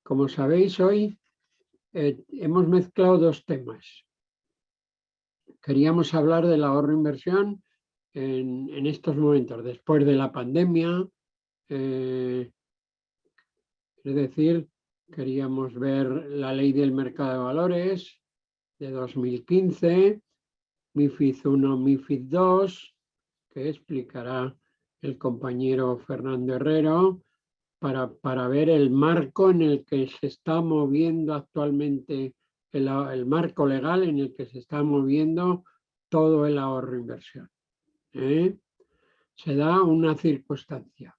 Como sabéis, hoy hemos mezclado dos temas. Queríamos hablar del ahorro-inversión en estos momentos, después de la pandemia. Es decir, queríamos ver la ley del mercado de valores de 2015, MiFID I, MiFID II, que explicará el compañero Fernando Herrero, para ver el marco en el que se está moviendo actualmente, el marco legal en el que se está moviendo todo el ahorro-inversión. Se da una circunstancia,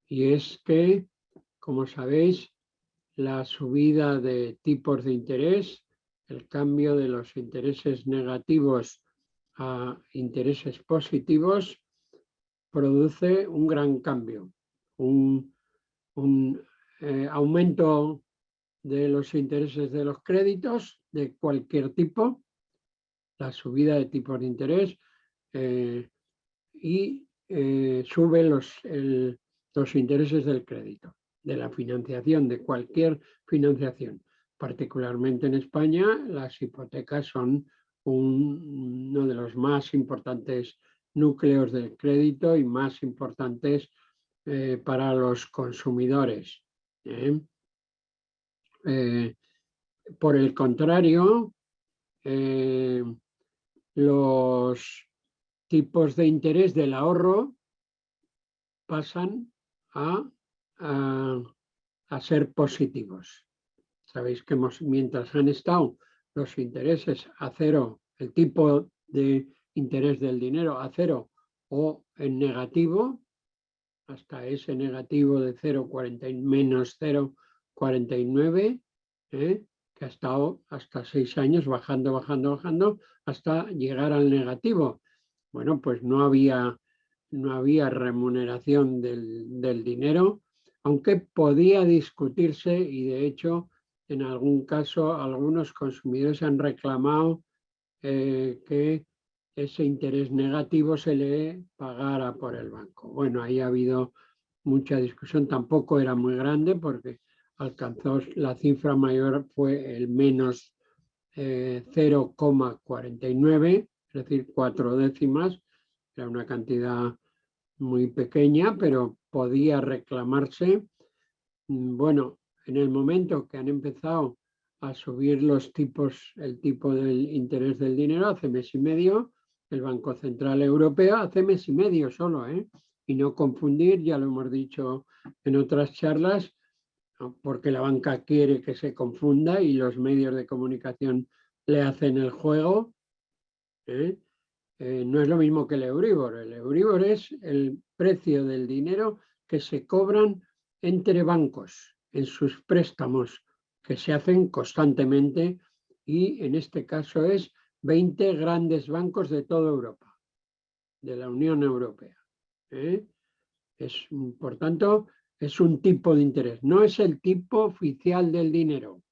y es que, como sabéis, la subida de tipos de interés, el cambio de los intereses negativos a intereses positivos, produce un gran cambio, un aumento de los intereses de los créditos de cualquier tipo, la subida de tipos de interés y suben los intereses del crédito, de la financiación, de cualquier financiación. Particularmente en España, las hipotecas son uno de los más importantes núcleos del crédito y más importantes para los consumidores. Por el contrario, los tipos de interés del ahorro pasan a ser positivos. Sabéis que mientras han estado los intereses a cero, el tipo de interés del dinero a cero o en negativo, hasta ese negativo de menos 0,49, que ha estado hasta 6 años bajando, hasta llegar al negativo. Bueno, pues no había remuneración del dinero, aunque podía discutirse, y de hecho en algún caso algunos consumidores han reclamado que ese interés negativo se le pagara por el banco. Bueno, ahí ha habido mucha discusión, tampoco era muy grande porque alcanzó, la cifra mayor fue el menos 0,49, es decir, 4 décimas, era una cantidad muy pequeña, pero podía reclamarse. Bueno, en el momento que han empezado a subir el tipo del interés del dinero, hace mes y medio, el Banco Central Europeo, hace mes y medio solo, y no confundir, ya lo hemos dicho en otras charlas, porque la banca quiere que se confunda y los medios de comunicación le hacen el juego. No es lo mismo que el Euribor. El Euribor es el precio del dinero que se cobran entre bancos en sus préstamos, que se hacen constantemente, y en este caso es 20 grandes bancos de toda Europa, de la Unión Europea. Por tanto, es un tipo de interés, no es el tipo oficial del dinero.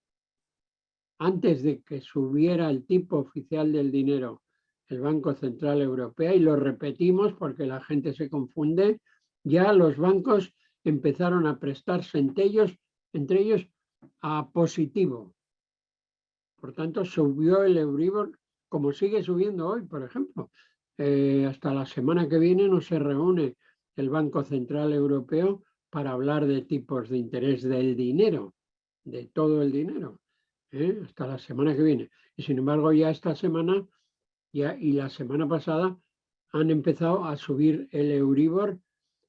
Antes de que subiera el tipo oficial del dinero, el Banco Central Europeo, y lo repetimos porque la gente se confunde, ya los bancos empezaron a prestarse entre ellos a positivo. Por tanto, subió el Euribor, como sigue subiendo hoy, por ejemplo. Hasta la semana que viene no se reúne el Banco Central Europeo para hablar de tipos de interés del dinero, de todo el dinero, hasta la semana que viene. Y sin embargo, ya esta semana y la semana pasada han empezado a subir el Euribor,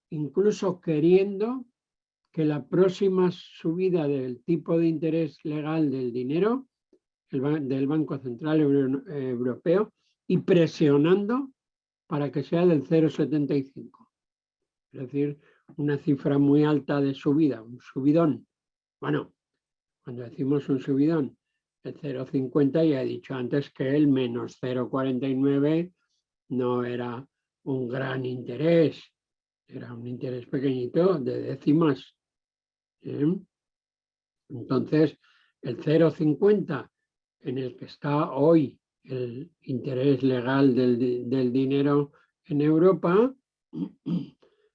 incluso queriendo que la próxima subida del tipo de interés legal del dinero del Banco Central Europeo, y presionando para que sea del 0,75. Es decir, una cifra muy alta de subida, un subidón. Bueno, cuando decimos un subidón, el 0,50, ya he dicho antes que el menos 0,49 no era un gran interés, era un interés pequeñito de décimas. Entonces, el 0,50 en el que está hoy el interés legal del dinero en Europa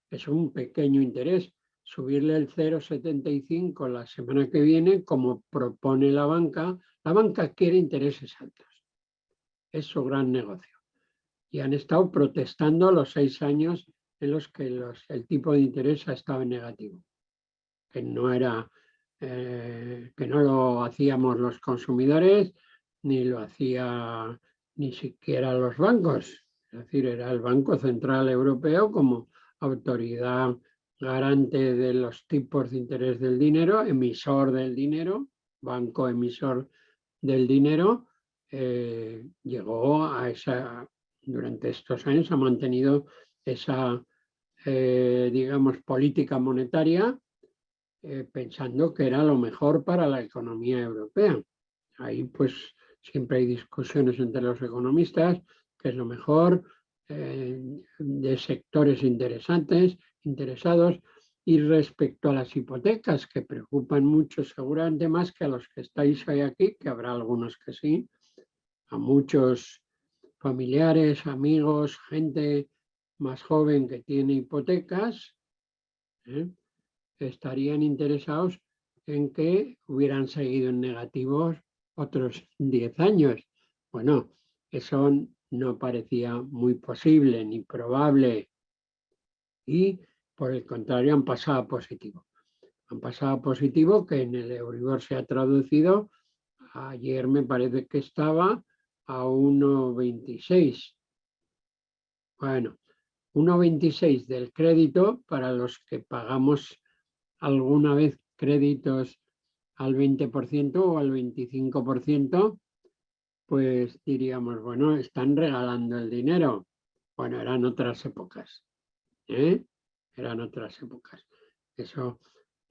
es un pequeño interés, subirle el 0,75 la semana que viene, como propone la banca. La banca quiere intereses altos. Es su gran negocio. Y han estado protestando los 6 años en los que el tipo de interés ha estado en negativo. Que no era, que no lo hacíamos los consumidores, ni lo hacía ni siquiera los bancos. Es decir, era el Banco Central Europeo como autoridad garante de los tipos de interés del dinero, emisor del dinero, banco emisor del dinero, llegó a durante estos años ha mantenido esa, digamos, política monetaria, pensando que era lo mejor para la economía europea. Ahí pues siempre hay discusiones entre los economistas, qué es lo mejor, de sectores interesados, y respecto a las hipotecas, que preocupan mucho seguramente más que a los que estáis hoy aquí, que habrá algunos que sí, a muchos familiares, amigos, gente más joven que tiene hipotecas, estarían interesados en que hubieran seguido en negativos otros 10 años. Bueno, eso no parecía muy posible ni probable, y por el contrario han pasado a positivo. Han pasado a positivo, que en el Euribor se ha traducido. Ayer me parece que estaba a 1,26. Bueno, 1,26 del crédito para los que pagamos alguna vez créditos al 20% o al 25%, pues diríamos, bueno, están regalando el dinero. Bueno, eran otras épocas, ¿eh? Eran otras épocas. Eso,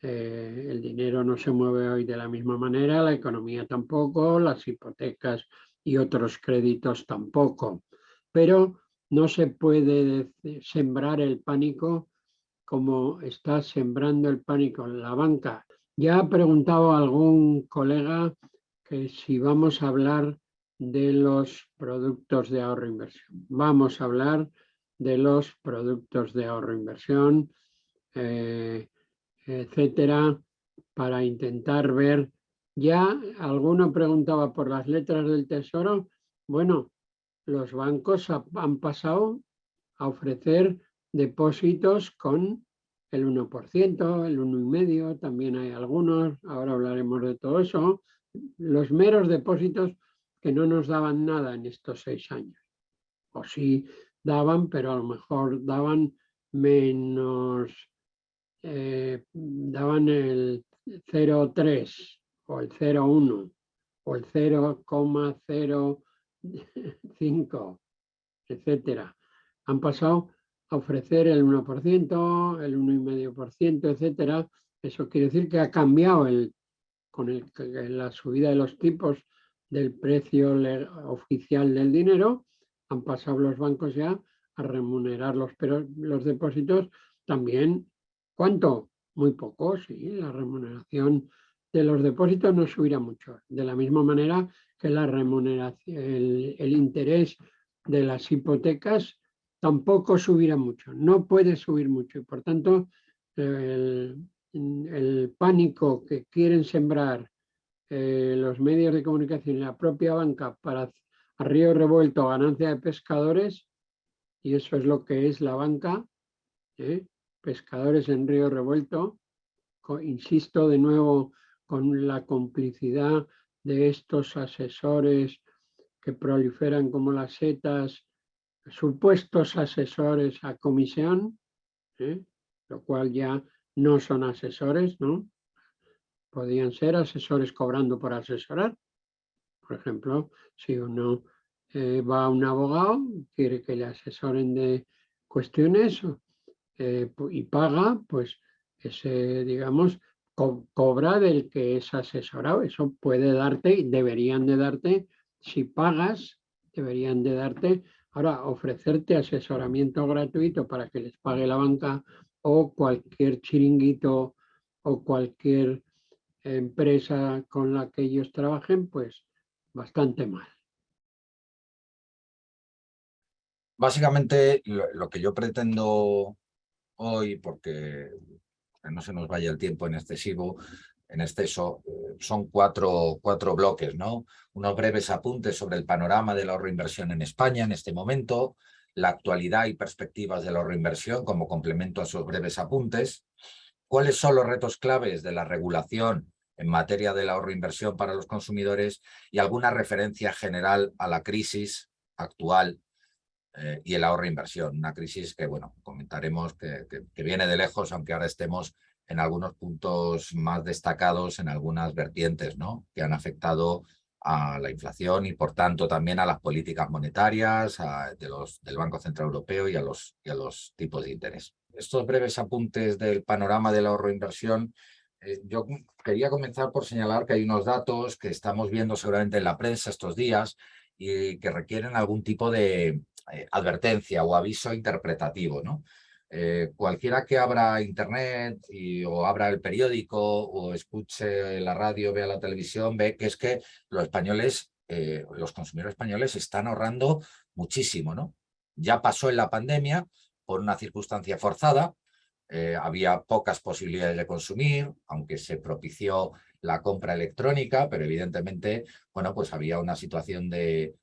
el dinero no se mueve hoy de la misma manera, la economía tampoco, las hipotecas y otros créditos tampoco. Pero no se puede sembrar el pánico como está sembrando el pánico en la banca. Ya ha preguntado algún colega que si vamos a hablar de los productos de ahorro e inversión. Vamos a hablar de los productos de ahorro e inversión, etcétera, para intentar ver. Ya alguno preguntaba por las letras del tesoro. Bueno, los bancos han pasado a ofrecer depósitos con el 1%, el 1,5%, también hay algunos, ahora hablaremos de todo eso. Los meros depósitos que no nos daban nada en estos 6 años. O sí daban, pero a lo mejor daban menos, daban el 0,3 o el 0,1 o el 0,05, etcétera. Han pasado a ofrecer el 1%, el 1,5%, etcétera. Eso quiere decir que ha cambiado con la subida de los tipos del precio oficial del dinero. Han pasado los bancos ya a remunerarlos, pero los depósitos también. ¿Cuánto? Muy poco, sí. La remuneración de los depósitos no subirá mucho. De la misma manera que la remuneración, el interés de las hipotecas tampoco subirá mucho. No puede subir mucho y por tanto el pánico que quieren sembrar los medios de comunicación y la propia banca para a río revuelto ganancia de pescadores, y eso es lo que es la banca, pescadores en río revuelto, insisto de nuevo, con la complicidad de estos asesores que proliferan como las setas, supuestos asesores a comisión, lo cual ya no son asesores, ¿no? Podían ser asesores cobrando por asesorar. Por ejemplo, si uno va a un abogado, quiere que le asesoren de cuestiones y paga, pues ese, digamos, cobra del que es asesorado. Eso puede darte y deberían de darte, si pagas, deberían de darte. Ahora, ofrecerte asesoramiento gratuito para que les pague la banca o cualquier chiringuito o cualquier empresa con la que ellos trabajen, pues bastante mal. Básicamente lo que yo pretendo hoy, porque que no se nos vaya el tiempo en exceso, son cuatro bloques, ¿no? Unos breves apuntes sobre el panorama de la ahorro-inversión en España en este momento, la actualidad y perspectivas de la ahorro-inversión como complemento a esos breves apuntes, cuáles son los retos claves de la regulación en materia de la ahorro-inversión para los consumidores y alguna referencia general a la crisis actual y el ahorro-inversión. Una crisis que, bueno, comentaremos que viene de lejos, aunque ahora estemos en algunos puntos más destacados, en algunas vertientes, ¿no?, que han afectado a la inflación y, por tanto, también a las políticas monetarias del Banco Central Europeo y a los tipos de interés. Estos breves apuntes del panorama del ahorro-inversión, yo quería comenzar por señalar que hay unos datos que estamos viendo seguramente en la prensa estos días y que requieren algún tipo de advertencia o aviso interpretativo, ¿no? Cualquiera que abra internet o abra el periódico o escuche la radio, vea la televisión, ve que es que los españoles, los consumidores españoles están ahorrando muchísimo, ¿no? Ya pasó en la pandemia por una circunstancia forzada, había pocas posibilidades de consumir, aunque se propició la compra electrónica, pero evidentemente, bueno, pues había una situación de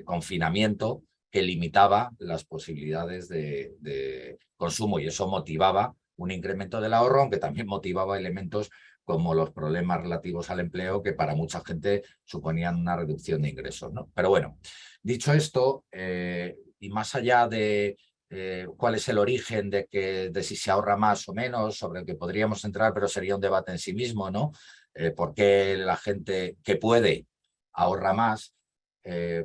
confinamiento que limitaba las posibilidades de consumo y eso motivaba un incremento del ahorro, aunque también motivaba elementos como los problemas relativos al empleo que para mucha gente suponían una reducción de ingresos, ¿no? Pero bueno, dicho esto, y más allá de cuál es el origen de si se ahorra más o menos, sobre el que podríamos entrar, pero sería un debate en sí mismo, ¿no? ¿Por qué la gente que puede ahorra más?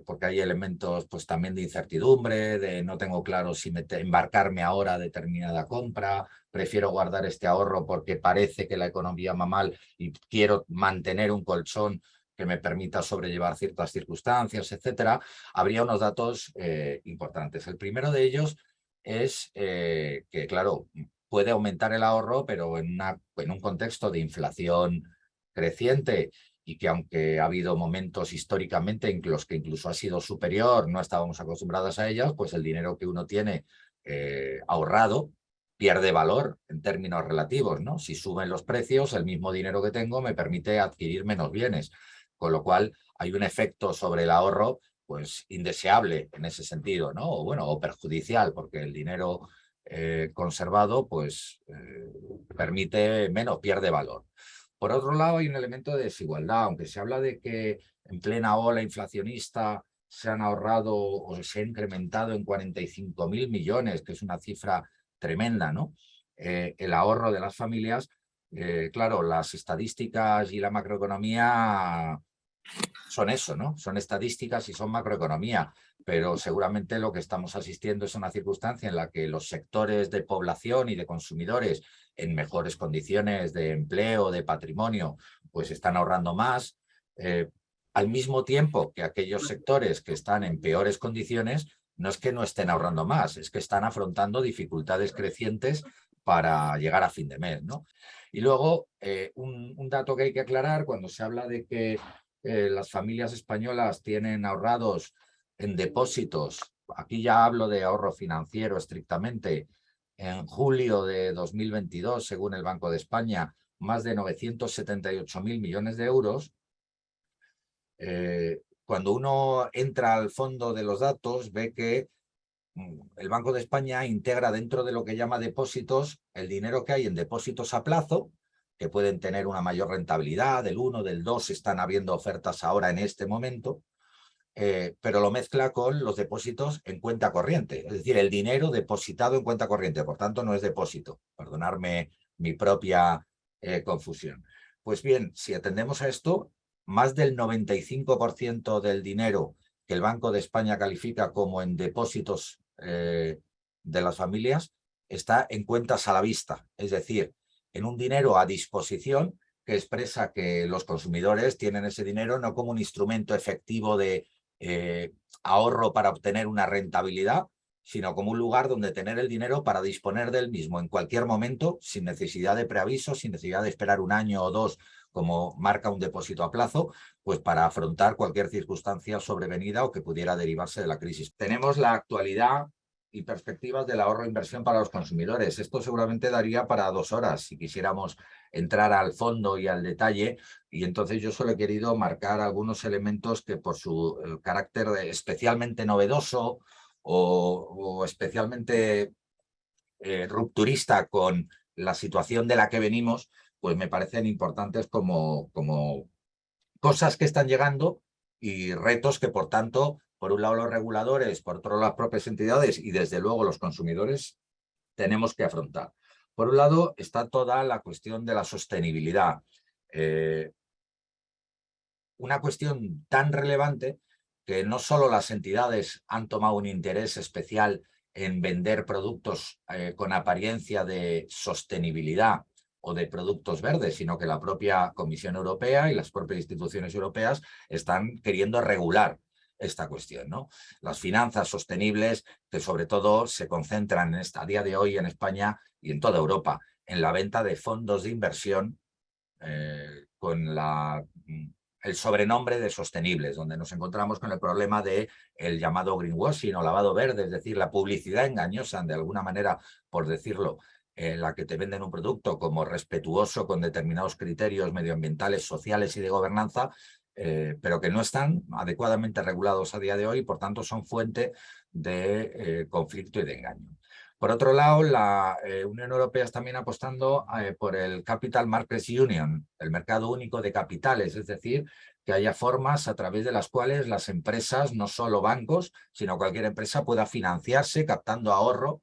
Porque hay elementos pues también de incertidumbre, de no tengo claro si embarcarme ahora a determinada compra, prefiero guardar este ahorro porque parece que la economía va mal y quiero mantener un colchón que me permita sobrellevar ciertas circunstancias, etcétera. Habría unos datos importantes. El primero de ellos es que, claro, puede aumentar el ahorro, pero en un contexto de inflación creciente y que aunque ha habido momentos históricamente en los que incluso ha sido superior, no estábamos acostumbrados a ellas, pues el dinero que uno tiene ahorrado pierde valor en términos relativos, ¿no? Si suben los precios, el mismo dinero que tengo me permite adquirir menos bienes, con lo cual hay un efecto sobre el ahorro pues indeseable en ese sentido, ¿no? O bueno, o perjudicial, porque el dinero conservado pues permite menos, pierde valor. Por otro lado, hay un elemento de desigualdad, aunque se habla de que en plena ola inflacionista se han ahorrado o se ha incrementado en 45.000 millones, que es una cifra tremenda, ¿no? El ahorro de las familias, claro, las estadísticas y la macroeconomía son eso, ¿no? Son estadísticas y son macroeconomía, pero seguramente lo que estamos asistiendo es una circunstancia en la que los sectores de población y de consumidores en mejores condiciones de empleo, de patrimonio, pues están ahorrando más, al mismo tiempo que aquellos sectores que están en peores condiciones no es que no estén ahorrando más, es que están afrontando dificultades crecientes para llegar a fin de mes, ¿no? Y luego, un dato que hay que aclarar cuando se habla de que las familias españolas tienen ahorrados en depósitos, aquí ya hablo de ahorro financiero estrictamente, en julio de 2022, según el Banco de España, más de 978.000 millones de euros. Cuando uno entra al fondo de los datos, ve que el Banco de España integra dentro de lo que llama depósitos el dinero que hay en depósitos a plazo, que pueden tener una mayor rentabilidad, del 1, del 2, están habiendo ofertas ahora en este momento, pero lo mezcla con los depósitos en cuenta corriente, es decir, el dinero depositado en cuenta corriente, por tanto no es depósito, perdonadme mi propia confusión. Pues bien, si atendemos a esto, más del 95% del dinero que el Banco de España califica como en depósitos de las familias está en cuentas a la vista, es decir, en un dinero a disposición que expresa que los consumidores tienen ese dinero no como un instrumento efectivo de ahorro para obtener una rentabilidad, sino como un lugar donde tener el dinero para disponer del mismo en cualquier momento, sin necesidad de preaviso, sin necesidad de esperar un año o dos, como marca un depósito a plazo, pues para afrontar cualquier circunstancia sobrevenida o que pudiera derivarse de la crisis. Tenemos la actualidad y perspectivas del ahorro e inversión para los consumidores. Esto seguramente daría para 2 horas si quisiéramos entrar al fondo y al detalle, y entonces yo solo he querido marcar algunos elementos que por su carácter especialmente novedoso o especialmente rupturista con la situación de la que venimos, pues me parecen importantes como cosas que están llegando y retos que, por tanto, por un lado los reguladores, por otro lado las propias entidades y desde luego los consumidores tenemos que afrontar. Por un lado está toda la cuestión de la sostenibilidad. Una cuestión tan relevante que no solo las entidades han tomado un interés especial en vender productos con apariencia de sostenibilidad o de productos verdes, sino que la propia Comisión Europea y las propias instituciones europeas están queriendo regular esta cuestión, ¿no? Las finanzas sostenibles, que sobre todo se concentran a día de hoy en España y en toda Europa, en la venta de fondos de inversión con el sobrenombre de sostenibles, donde nos encontramos con el problema del llamado greenwashing o lavado verde, es decir, la publicidad engañosa, de alguna manera, por decirlo, en la que te venden un producto como respetuoso con determinados criterios medioambientales, sociales y de gobernanza, pero que no están adecuadamente regulados a día de hoy y por tanto son fuente de conflicto y de engaño. Por otro lado, la Unión Europea está también apostando por el Capital Markets Union, el mercado único de capitales, es decir, que haya formas a través de las cuales las empresas, no solo bancos, sino cualquier empresa pueda financiarse captando ahorro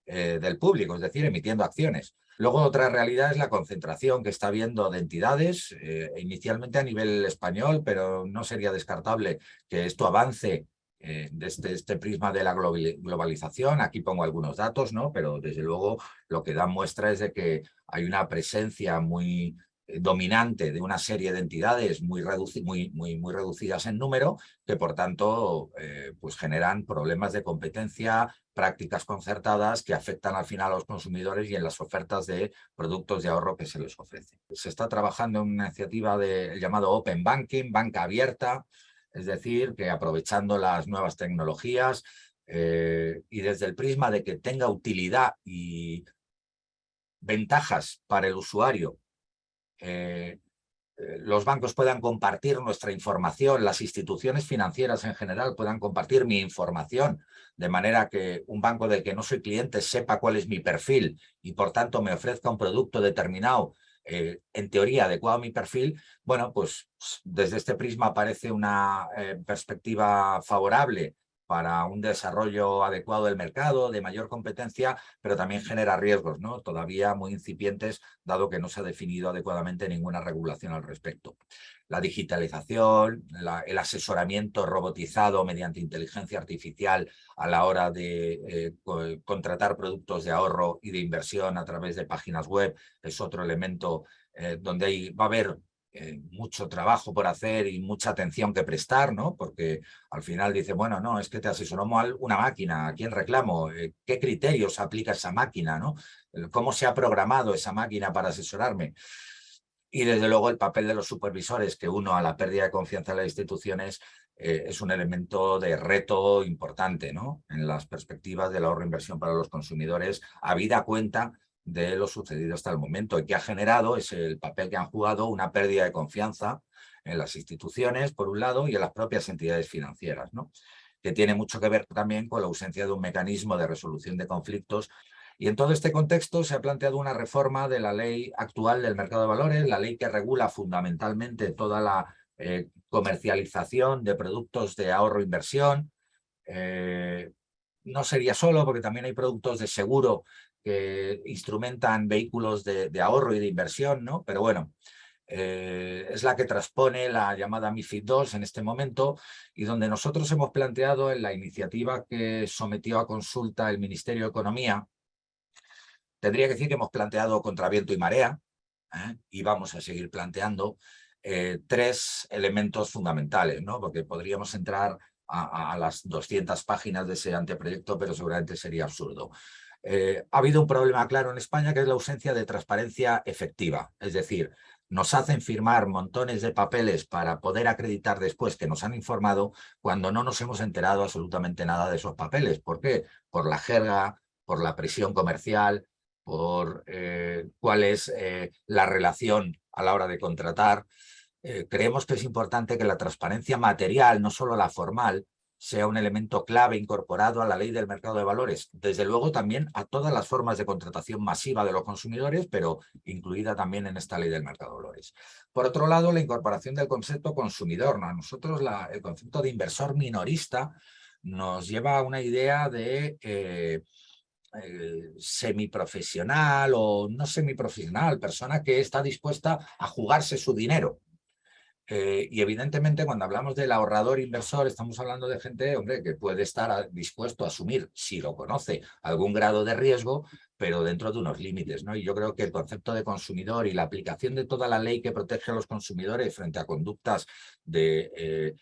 del público, es decir, emitiendo acciones. Luego otra realidad es la concentración que está habiendo de entidades, inicialmente a nivel español, pero no sería descartable que esto avance desde este prisma de la globalización. Aquí pongo algunos datos, ¿no? Pero desde luego lo que da muestra es de que hay una presencia muy dominante de una serie de entidades muy reducidas en número, que por tanto pues generan problemas de competencia, prácticas concertadas que afectan al final a los consumidores y en las ofertas de productos de ahorro que se les ofrece. Se está trabajando en una iniciativa del llamado Open Banking, banca abierta, es decir, que aprovechando las nuevas tecnologías y desde el prisma de que tenga utilidad y ventajas para el usuario, los bancos puedan compartir nuestra información, las instituciones financieras en general puedan compartir mi información, de manera que un banco del que no soy cliente sepa cuál es mi perfil y por tanto me ofrezca un producto determinado en teoría adecuado a mi perfil. Bueno, pues desde este prisma parece una perspectiva favorable para un desarrollo adecuado del mercado, de mayor competencia, pero también genera riesgos, ¿no? Todavía muy incipientes, dado que no se ha definido adecuadamente ninguna regulación al respecto. La digitalización, el asesoramiento robotizado mediante inteligencia artificial a la hora de contratar productos de ahorro y de inversión a través de páginas web es otro elemento donde va a haber mucho trabajo por hacer y mucha atención que prestar, ¿no? Porque al final dice, bueno, no, es que te asesoró mal una máquina, ¿a quién reclamo? ¿Qué criterios aplica esa máquina, ¿no? ¿Cómo se ha programado esa máquina para asesorarme? Y desde luego el papel de los supervisores, que uno a la pérdida de confianza en las instituciones es un elemento de reto importante, ¿no? En las perspectivas del ahorro e inversión para los consumidores, habida cuenta de lo sucedido hasta el momento y que ha generado, es el papel que han jugado, una pérdida de confianza en las instituciones, por un lado, y en las propias entidades financieras, ¿no? Que tiene mucho que ver también con la ausencia de un mecanismo de resolución de conflictos. Y en todo este contexto se ha planteado una reforma de la ley actual del mercado de valores, la ley que regula fundamentalmente toda la comercialización de productos de ahorro e inversión. No sería solo, porque también hay productos de seguro que instrumentan vehículos de ahorro y de inversión, ¿no? Pero bueno, es la que transpone la llamada MiFID II en este momento y donde nosotros hemos planteado en la iniciativa que sometió a consulta el Ministerio de Economía, tendría que decir que hemos planteado contra viento y marea y vamos a seguir planteando 3 elementos fundamentales, ¿no? Porque podríamos entrar a las 200 páginas de ese anteproyecto, pero seguramente sería absurdo. Ha habido un problema claro en España, que es la ausencia de transparencia efectiva. Es decir, nos hacen firmar montones de papeles para poder acreditar después que nos han informado cuando no nos hemos enterado absolutamente nada de esos papeles. ¿Por qué? Por la jerga, por la presión comercial, por cuál es la relación a la hora de contratar. Creemos que es importante que la transparencia material, no solo la formal, sea un elemento clave incorporado a la ley del mercado de valores. Desde luego también a todas las formas de contratación masiva de los consumidores, pero incluida también en esta ley del mercado de valores. Por otro lado, la incorporación del concepto consumidor, ¿no? A nosotros el concepto de inversor minorista nos lleva a una idea de semiprofesional o no semiprofesional, persona que está dispuesta a jugarse su dinero. Y evidentemente cuando hablamos del ahorrador inversor estamos hablando de gente, hombre, que puede estar dispuesto a asumir, si lo conoce, algún grado de riesgo, pero dentro de unos límites, ¿no? Y yo creo que el concepto de consumidor y la aplicación de toda la ley que protege a los consumidores frente a conductas de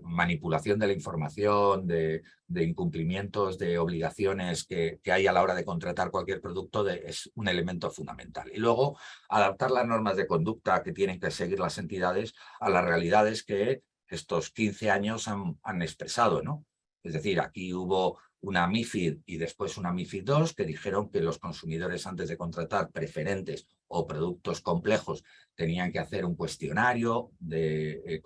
manipulación de la información, de incumplimientos de obligaciones que hay a la hora de contratar cualquier producto es un elemento fundamental. Y luego adaptar las normas de conducta que tienen que seguir las entidades a las realidades que estos 15 años han expresado, ¿no? Es decir, aquí hubo una MiFID y después una MiFID II que dijeron que los consumidores antes de contratar preferentes o productos complejos tenían que hacer un cuestionario de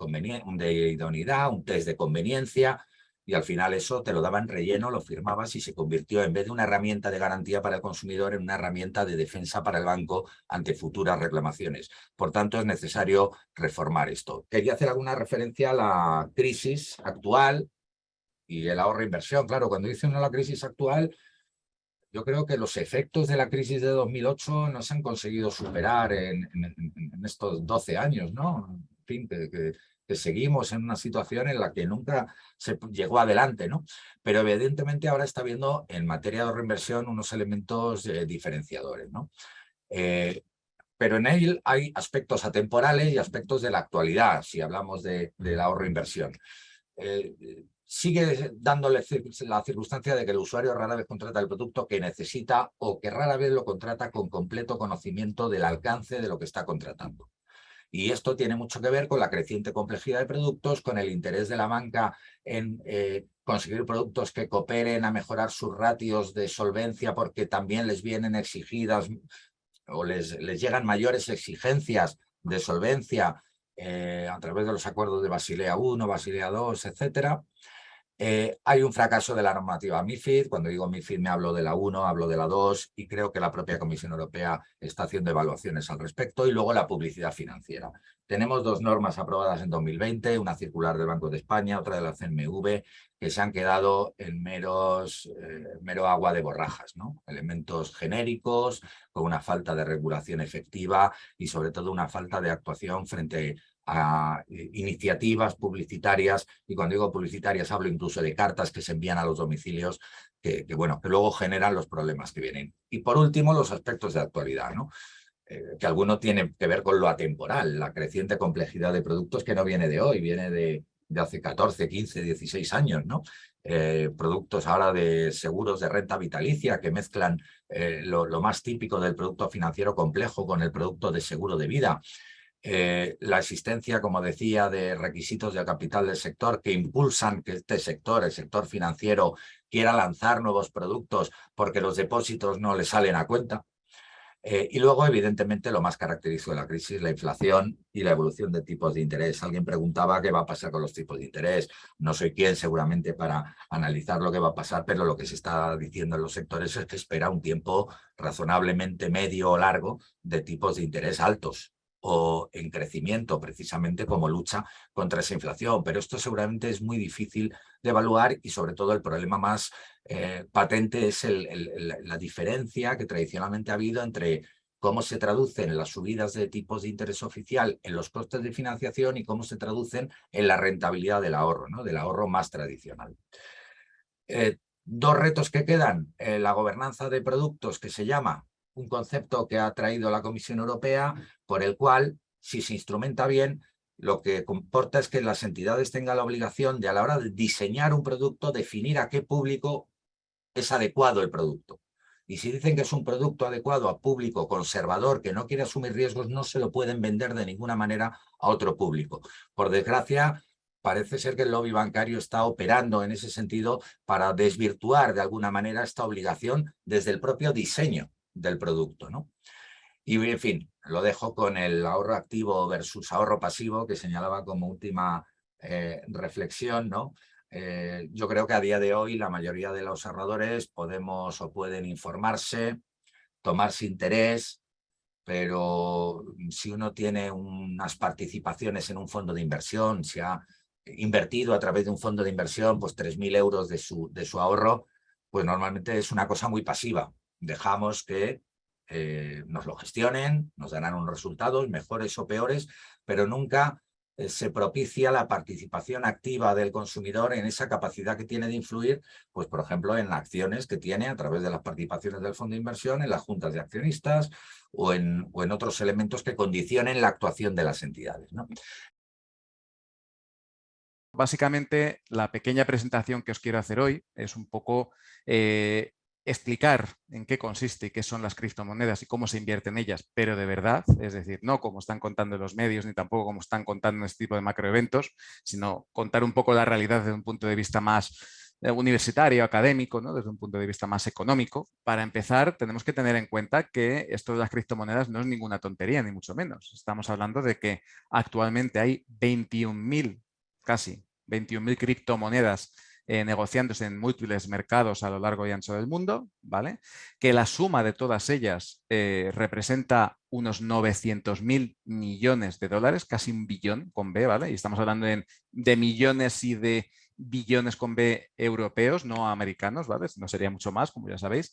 idoneidad, un test de conveniencia, y al final eso te lo daban relleno, lo firmabas y se convirtió en vez de una herramienta de garantía para el consumidor en una herramienta de defensa para el banco ante futuras reclamaciones. Por tanto, es necesario reformar esto. Quería hacer alguna referencia a la crisis actual y el ahorro e inversión. Claro, cuando dice uno la crisis actual, yo creo que los efectos de la crisis de 2008 no se han conseguido superar en estos 12 años, ¿no? En fin, que seguimos en una situación en la que nunca se llegó adelante, ¿no? Pero evidentemente ahora está habiendo en materia de ahorro e inversión unos elementos diferenciadores, ¿no? Pero en él hay aspectos atemporales y aspectos de la actualidad, si hablamos del ahorro e inversión. Sigue dándole la circunstancia de que el usuario rara vez contrata el producto que necesita o que rara vez lo contrata con completo conocimiento del alcance de lo que está contratando. Y esto tiene mucho que ver con la creciente complejidad de productos, con el interés de la banca en conseguir productos que cooperen a mejorar sus ratios de solvencia porque también les vienen exigidas o les llegan mayores exigencias de solvencia a través de los acuerdos de Basilea I, Basilea II, etcétera. Hay un fracaso de la normativa MiFID. Cuando digo MiFID me hablo de la 1, hablo de la 2 y creo que la propia Comisión Europea está haciendo evaluaciones al respecto. Y luego la publicidad financiera. Tenemos dos normas aprobadas en 2020, una circular del Banco de España, otra de la CNMV, que se han quedado en mero agua de borrajas, ¿no? Elementos genéricos, con una falta de regulación efectiva y sobre todo una falta de actuación frente a iniciativas publicitarias, y cuando digo publicitarias hablo incluso de cartas que se envían a los domicilios que luego generan los problemas que vienen. Y por último, los aspectos de actualidad, ¿no? Que alguno tiene que ver con lo atemporal, la creciente complejidad de productos que no viene de hoy, viene de hace 14, 15, 16 años, ¿no? Productos ahora de seguros de renta vitalicia que mezclan lo más típico del producto financiero complejo con el producto de seguro de vida. La existencia, como decía, de requisitos de capital del sector que impulsan que este sector, el sector financiero, quiera lanzar nuevos productos porque los depósitos no le salen a cuenta. Y luego, evidentemente, lo más característico de la crisis, la inflación y la evolución de tipos de interés. Alguien preguntaba qué va a pasar con los tipos de interés. No soy quien seguramente para analizar lo que va a pasar, pero lo que se está diciendo en los sectores es que espera un tiempo razonablemente medio o largo de tipos de interés altos o en crecimiento, precisamente como lucha contra esa inflación. Pero esto seguramente es muy difícil de evaluar y sobre todo el problema más patente es la diferencia que tradicionalmente ha habido entre cómo se traducen las subidas de tipos de interés oficial en los costes de financiación y cómo se traducen en la rentabilidad del ahorro, ¿no? Del ahorro más tradicional. Dos retos que quedan, la gobernanza de productos, que se llama un concepto que ha traído la Comisión Europea, por el cual, si se instrumenta bien, lo que comporta es que las entidades tengan la obligación de, a la hora de diseñar un producto, definir a qué público es adecuado el producto. Y si dicen que es un producto adecuado a público conservador que no quiere asumir riesgos, no se lo pueden vender de ninguna manera a otro público. Por desgracia, parece ser que el lobby bancario está operando en ese sentido para desvirtuar de alguna manera esta obligación desde el propio diseño del producto, ¿no? Y en fin, lo dejo con el ahorro activo versus ahorro pasivo que señalaba como última reflexión, ¿no? Yo creo que a día de hoy la mayoría de los ahorradores podemos o pueden informarse, tomarse interés, pero si uno tiene unas participaciones en un fondo de inversión, si ha invertido a través de un fondo de inversión pues 3.000 euros de su ahorro, pues normalmente es una cosa muy pasiva. Dejamos que nos lo gestionen, nos darán unos resultados mejores o peores, pero nunca se propicia la participación activa del consumidor en esa capacidad que tiene de influir, pues por ejemplo en las acciones que tiene a través de las participaciones del fondo de inversión, en las juntas de accionistas o en otros elementos que condicionen la actuación de las entidades, ¿no? Básicamente, la pequeña presentación que os quiero hacer hoy es un poco explicar en qué consiste y qué son las criptomonedas y cómo se invierte en ellas, pero de verdad, es decir, no como están contando los medios ni tampoco como están contando en este tipo de macroeventos, sino contar un poco la realidad desde un punto de vista más universitario, académico, ¿no? Desde un punto de vista más económico. Para empezar, tenemos que tener en cuenta que esto de las criptomonedas no es ninguna tontería, ni mucho menos. Estamos hablando de que actualmente hay 21.000 casi 21.000 criptomonedas negociándose en múltiples mercados a lo largo y ancho del mundo, ¿vale? Que la suma de todas ellas representa unos 900.000 millones de dólares, casi un billón con B, ¿vale? Y estamos hablando de millones y de billones con B europeos, no americanos, ¿vale? No sería mucho más, como ya sabéis.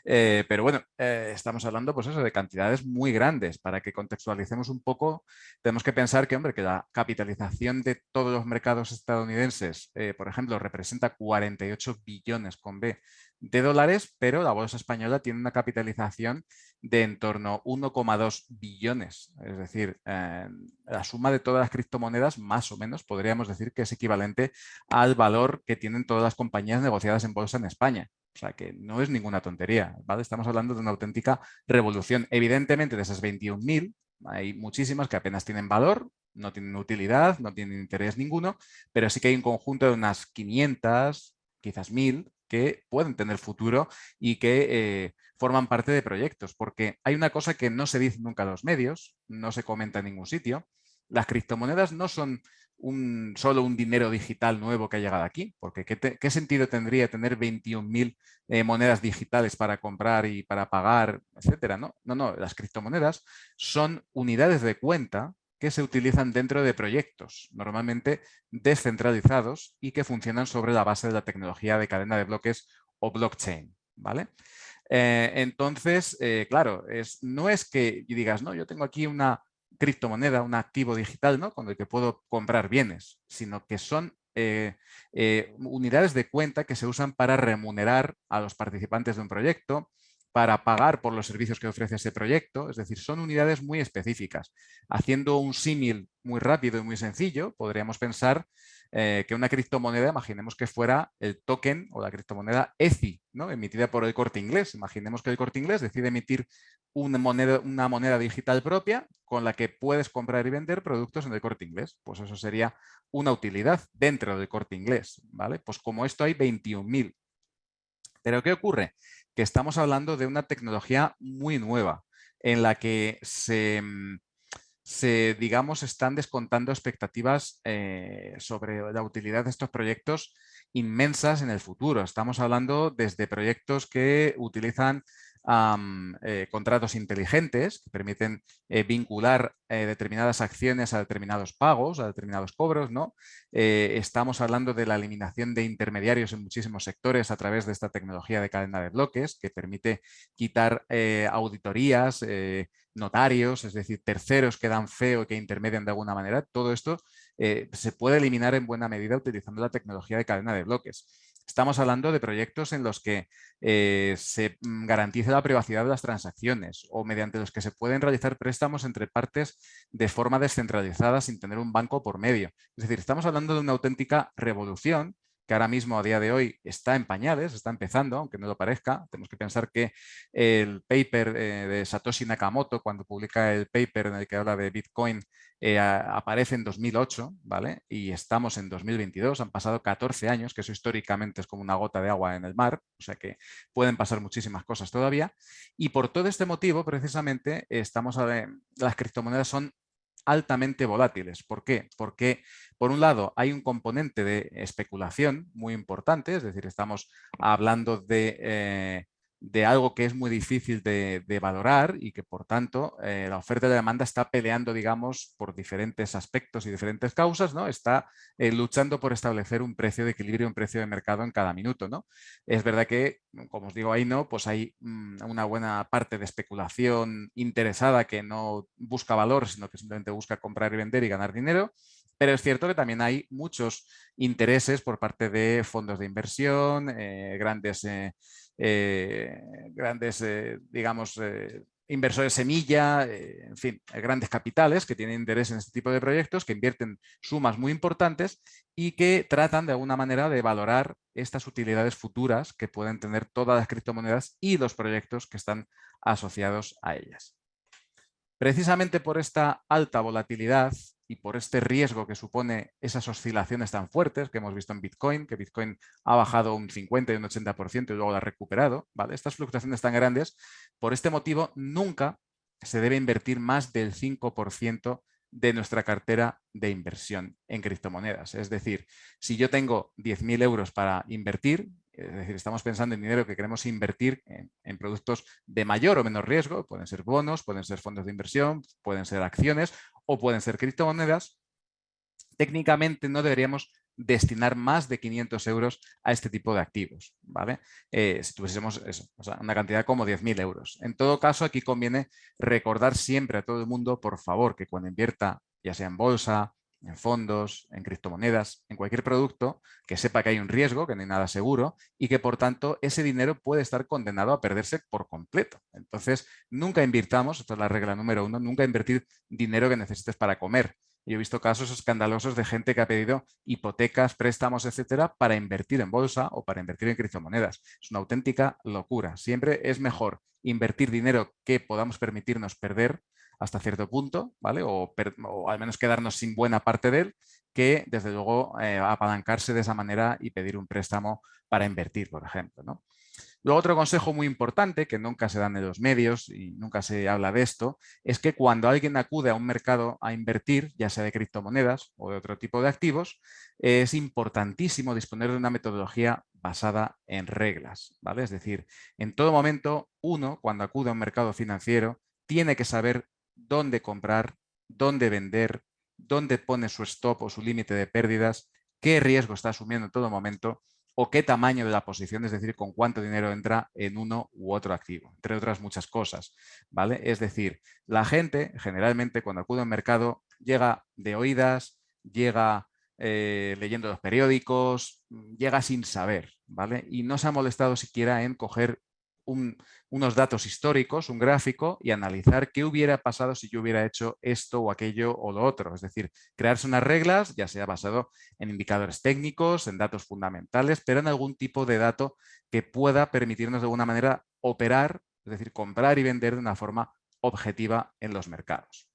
Pero bueno, estamos hablando pues eso, de cantidades muy grandes. Para que contextualicemos un poco, tenemos que pensar que, hombre, que la capitalización de todos los mercados estadounidenses, por ejemplo, representa 48 billones con B de dólares, pero la bolsa española tiene una capitalización de en torno a 1,2 billones. Es decir, la suma de todas las criptomonedas, más o menos, podríamos decir que es equivalente al valor que tienen todas las compañías negociadas en bolsa en España. O sea que no es ninguna tontería, ¿vale? Estamos hablando de una auténtica revolución. Evidentemente, de esas 21.000, hay muchísimas que apenas tienen valor, no tienen utilidad, no tienen interés ninguno, pero sí que hay un conjunto de unas 500, quizás 1.000, que pueden tener futuro y que forman parte de proyectos. Porque hay una cosa que no se dice nunca en los medios, no se comenta en ningún sitio. Las criptomonedas no son solo un dinero digital nuevo que ha llegado aquí, porque ¿qué sentido tendría tener 21.000 monedas digitales para comprar y para pagar, etcétera? No, no, no, las criptomonedas son unidades de cuenta que se utilizan dentro de proyectos, normalmente descentralizados y que funcionan sobre la base de la tecnología de cadena de bloques o blockchain, ¿vale? Entonces, claro, no es que digas, no, yo tengo aquí una criptomoneda, un activo digital, ¿no? Con el que puedo comprar bienes, sino que son unidades de cuenta que se usan para remunerar a los participantes de un proyecto, para pagar por los servicios que ofrece ese proyecto, es decir, son unidades muy específicas. Haciendo un símil muy rápido y muy sencillo, podríamos pensar que una criptomoneda, imaginemos que fuera el token o la criptomoneda ECI, ¿no? Emitida por el Corte Inglés. Imaginemos que el Corte Inglés decide emitir una moneda digital propia con la que puedes comprar y vender productos en el Corte Inglés. Pues eso sería una utilidad dentro del Corte Inglés, ¿vale? Pues como esto hay 21.000. Pero ¿qué ocurre? Que estamos hablando de una tecnología muy nueva en la que digamos, están descontando expectativas sobre la utilidad de estos proyectos inmensas en el futuro. Estamos hablando desde proyectos que utilizan contratos inteligentes que permiten vincular determinadas acciones a determinados pagos, a determinados cobros, ¿no? Estamos hablando de la eliminación de intermediarios en muchísimos sectores a través de esta tecnología de cadena de bloques que permite quitar auditorías, notarios, es decir, terceros que dan fe o que intermedian de alguna manera. Todo esto se puede eliminar en buena medida utilizando la tecnología de cadena de bloques. Estamos hablando de proyectos en los que se garantiza la privacidad de las transacciones o mediante los que se pueden realizar préstamos entre partes de forma descentralizada sin tener un banco por medio. Es decir, estamos hablando de una auténtica revolución que ahora mismo a día de hoy está en pañales, está empezando, aunque no lo parezca. Tenemos que pensar que el paper de Satoshi Nakamoto, cuando publica el paper en el que habla de Bitcoin, aparece en 2008, ¿vale? Y estamos en 2022, han pasado 14 años, que eso históricamente es como una gota de agua en el mar, o sea que pueden pasar muchísimas cosas todavía. Y por todo este motivo, precisamente, las criptomonedas son altamente volátiles. ¿Por qué? Porque, por un lado, hay un componente de especulación muy importante, es decir, estamos hablando de algo que es muy difícil de valorar y que, por tanto, la oferta y la demanda está peleando, digamos, por diferentes aspectos y diferentes causas, ¿no? Está luchando por establecer un precio de equilibrio, un precio de mercado en cada minuto, ¿no? Es verdad que, como os digo ahí, ¿no? Pues hay una buena parte de especulación interesada que no busca valor, sino que simplemente busca comprar y vender y ganar dinero. Pero es cierto que también hay muchos intereses por parte de fondos de inversión, grandes, digamos, inversores semilla, en fin, grandes capitales que tienen interés en este tipo de proyectos, que invierten sumas muy importantes y que tratan de alguna manera de valorar estas utilidades futuras que pueden tener todas las criptomonedas y los proyectos que están asociados a ellas. Precisamente por esta alta volatilidad y por este riesgo que supone esas oscilaciones tan fuertes que hemos visto en Bitcoin, que Bitcoin ha bajado un 50 y un 80% y luego lo ha recuperado, ¿vale? Estas fluctuaciones tan grandes, por este motivo nunca se debe invertir más del 5% de nuestra cartera de inversión en criptomonedas. Es decir, si yo tengo 10.000 euros para invertir, es decir, estamos pensando en dinero que queremos invertir en productos de mayor o menor riesgo, pueden ser bonos, pueden ser fondos de inversión, pueden ser acciones o pueden ser criptomonedas, técnicamente no deberíamos destinar más de 500 euros a este tipo de activos, ¿vale? Si tuviésemos eso, o sea, una cantidad como 10.000 euros. En todo caso, aquí conviene recordar siempre a todo el mundo, por favor, que cuando invierta, ya sea en bolsa, en fondos, en criptomonedas, en cualquier producto, que sepa que hay un riesgo, que no hay nada seguro y que, por tanto, ese dinero puede estar condenado a perderse por completo. Entonces, nunca invirtamos, esta es la regla número 1, nunca invertir dinero que necesites para comer. Yo he visto casos escandalosos de gente que ha pedido hipotecas, préstamos, etcétera, para invertir en bolsa o para invertir en criptomonedas. Es una auténtica locura. Siempre es mejor invertir dinero que podamos permitirnos perder hasta cierto punto, ¿vale? O al menos quedarnos sin buena parte de él, que desde luego apalancarse de esa manera y pedir un préstamo para invertir, por ejemplo, ¿no? Luego, otro consejo muy importante, que nunca se dan en los medios y nunca se habla de esto, es que cuando alguien acude a un mercado a invertir, ya sea de criptomonedas o de otro tipo de activos, es importantísimo disponer de una metodología basada en reglas, ¿vale? Es decir, en todo momento, uno, cuando acude a un mercado financiero, tiene que saber dónde comprar, dónde vender, dónde pone su stop o su límite de pérdidas, qué riesgo está asumiendo en todo momento o qué tamaño de la posición, es decir, con cuánto dinero entra en uno u otro activo, entre otras muchas cosas, ¿vale? Es decir, la gente generalmente cuando acude a un mercado llega de oídas, llega leyendo los periódicos, llega sin saber, ¿vale? Y no se ha molestado siquiera en coger unos datos históricos, un gráfico y analizar qué hubiera pasado si yo hubiera hecho esto o aquello o lo otro. Es decir, crearse unas reglas, ya sea basado en indicadores técnicos, en datos fundamentales, pero en algún tipo de dato que pueda permitirnos de alguna manera operar, es decir, comprar y vender de una forma objetiva en los mercados.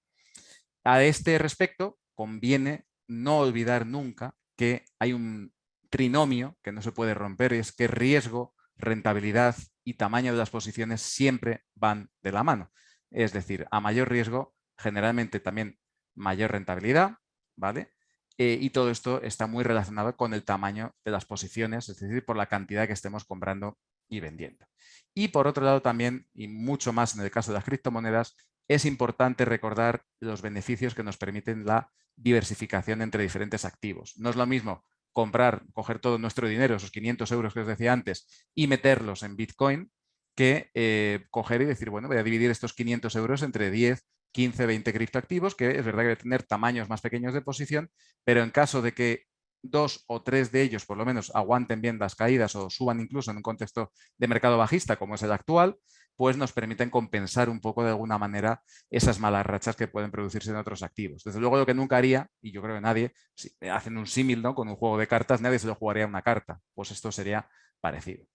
A este respecto, conviene no olvidar nunca que hay un trinomio que no se puede romper y es que riesgo, rentabilidad y tamaño de las posiciones siempre van de la mano. Es decir, a mayor riesgo, generalmente también mayor rentabilidad, ¿vale? Y todo esto está muy relacionado con el tamaño de las posiciones, es decir, por la cantidad que estemos comprando y vendiendo. Y por otro lado también, y mucho más en el caso de las criptomonedas, es importante recordar los beneficios que nos permiten la diversificación entre diferentes activos. No es lo mismo coger todo nuestro dinero, esos 500 euros que os decía antes, y meterlos en Bitcoin, que coger y decir, bueno, voy a dividir estos 500 euros entre 10, 15, 20 criptoactivos, que es verdad que debe tener tamaños más pequeños de posición, pero en caso de que 2 o 3 de ellos por lo menos aguanten bien las caídas o suban incluso en un contexto de mercado bajista como es el actual, pues nos permiten compensar un poco de alguna manera esas malas rachas que pueden producirse en otros activos. Desde luego lo que nunca haría, y yo creo que nadie, si hacen un símil, ¿no?, con un juego de cartas, nadie se lo jugaría a una carta, pues esto sería parecido.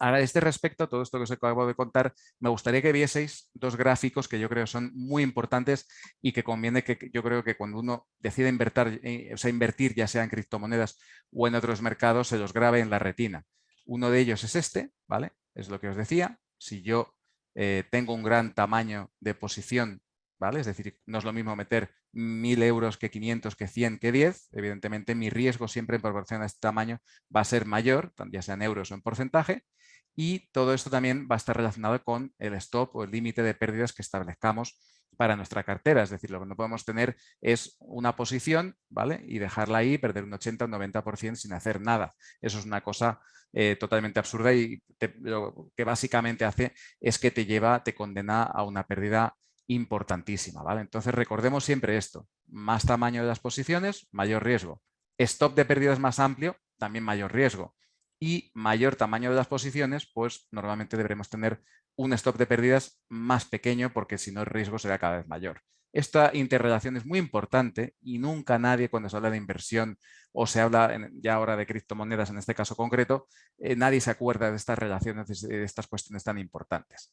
Ahora, a este respecto, todo esto que os acabo de contar, me gustaría que vieseis dos gráficos que yo creo son muy importantes y que conviene que yo creo que cuando uno decide invertir ya sea en criptomonedas o en otros mercados, se los grabe en la retina. Uno de ellos es este, ¿vale? Es lo que os decía. Si yo tengo un gran tamaño de posición, ¿vale? Es decir, no es lo mismo meter 1.000 euros que 500, que 100, que 10. Evidentemente, mi riesgo siempre en proporción a este tamaño va a ser mayor, ya sea en euros o en porcentaje. Y todo esto también va a estar relacionado con el stop o el límite de pérdidas que establezcamos para nuestra cartera. Es decir, lo que no podemos tener es una posición, ¿vale?, y dejarla ahí, perder un 80 o un 90% sin hacer nada. Eso es una cosa totalmente absurda y lo que básicamente hace es que te condena a una pérdida importantísima, ¿vale? Entonces recordemos siempre esto: más tamaño de las posiciones, mayor riesgo. Stop de pérdidas más amplio, también mayor riesgo. Y mayor tamaño de las posiciones, pues normalmente deberemos tener un stop de pérdidas más pequeño, porque si no el riesgo será cada vez mayor. Esta interrelación es muy importante y nunca nadie, cuando se habla de inversión o se habla ya ahora de criptomonedas en este caso concreto, nadie se acuerda de estas relaciones, de estas cuestiones tan importantes.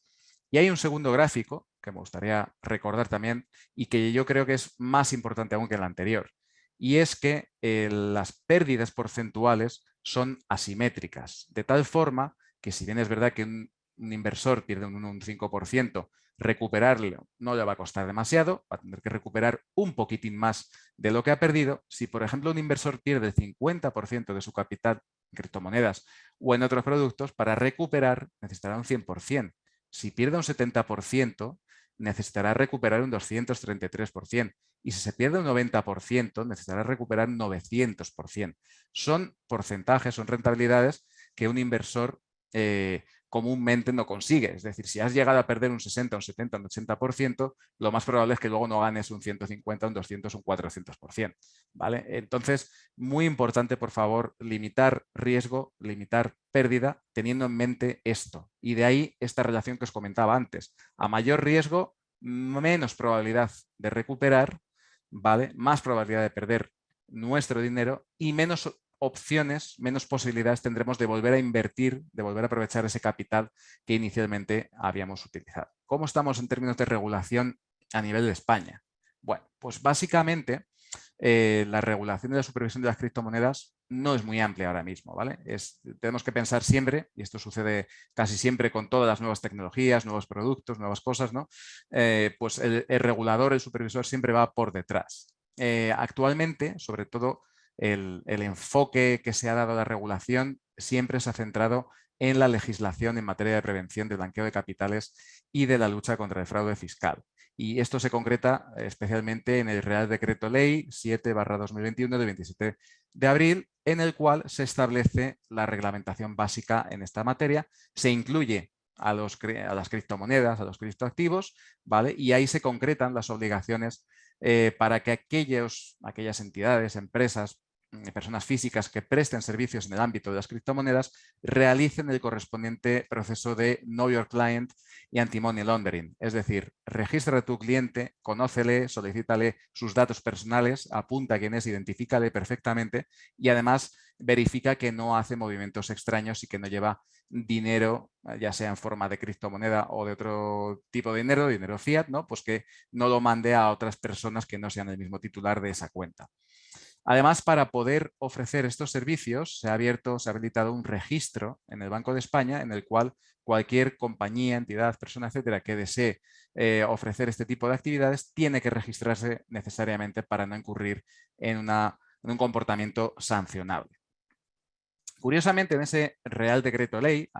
Y hay un segundo gráfico que me gustaría recordar también y que yo creo que es más importante aún que el anterior. Y es que las pérdidas porcentuales son asimétricas, de tal forma que si bien es verdad que un inversor pierde un 5%, recuperarlo no le va a costar demasiado, va a tener que recuperar un poquitín más de lo que ha perdido. Si, por ejemplo, un inversor pierde el 50% de su capital en criptomonedas o en otros productos, para recuperar necesitará un 100%. Si pierde un 70%, necesitará recuperar un 233%. Y si se pierde un 90%, necesitará recuperar un 900%. Son porcentajes, son rentabilidades que un inversor comúnmente no consigue. Es decir, si has llegado a perder un 60, un 70, un 80%, lo más probable es que luego no ganes un 150, un 200, un 400%. ¿Vale? Entonces, muy importante, por favor, limitar riesgo, limitar pérdida, teniendo en mente esto. Y de ahí esta relación que os comentaba antes. A mayor riesgo, menos probabilidad de recuperar, ¿vale?, más probabilidad de perder nuestro dinero y menos opciones, menos posibilidades tendremos de volver a invertir, de volver a aprovechar ese capital que inicialmente habíamos utilizado. ¿Cómo estamos en términos de regulación a nivel de España? Bueno, pues básicamente la regulación de la supervisión de las criptomonedas no es muy amplia ahora mismo, ¿vale? Tenemos que pensar siempre, y esto sucede casi siempre con todas las nuevas tecnologías, nuevos productos, nuevas cosas, ¿no? Pues el regulador, el supervisor siempre va por detrás. Actualmente, sobre todo, el enfoque que se ha dado a la regulación siempre se ha centrado en la legislación en materia de prevención del blanqueo de capitales y de la lucha contra el fraude fiscal. Y esto se concreta especialmente en el Real Decreto Ley 7/2021 de 27 de abril, en el cual se establece la reglamentación básica en esta materia. Se incluye a las criptomonedas, a los criptoactivos, ¿vale? Y ahí se concretan las obligaciones para que aquellas entidades, empresas, personas físicas que presten servicios en el ámbito de las criptomonedas realicen el correspondiente proceso de Know Your Client y Anti-Money Laundering. Es decir, registra a tu cliente, conócele, solicítale sus datos personales, apunta quién es, identifícale perfectamente y además verifica que no hace movimientos extraños y que no lleva dinero, ya sea en forma de criptomoneda o de otro tipo de dinero fiat, ¿no? Pues que no lo mande a otras personas que no sean el mismo titular de esa cuenta. Además, para poder ofrecer estos servicios, se ha habilitado un registro en el Banco de España en el cual cualquier compañía, entidad, persona, etcétera, que desee ofrecer este tipo de actividades tiene que registrarse necesariamente para no incurrir en un comportamiento sancionable. Curiosamente, en ese Real Decreto Ley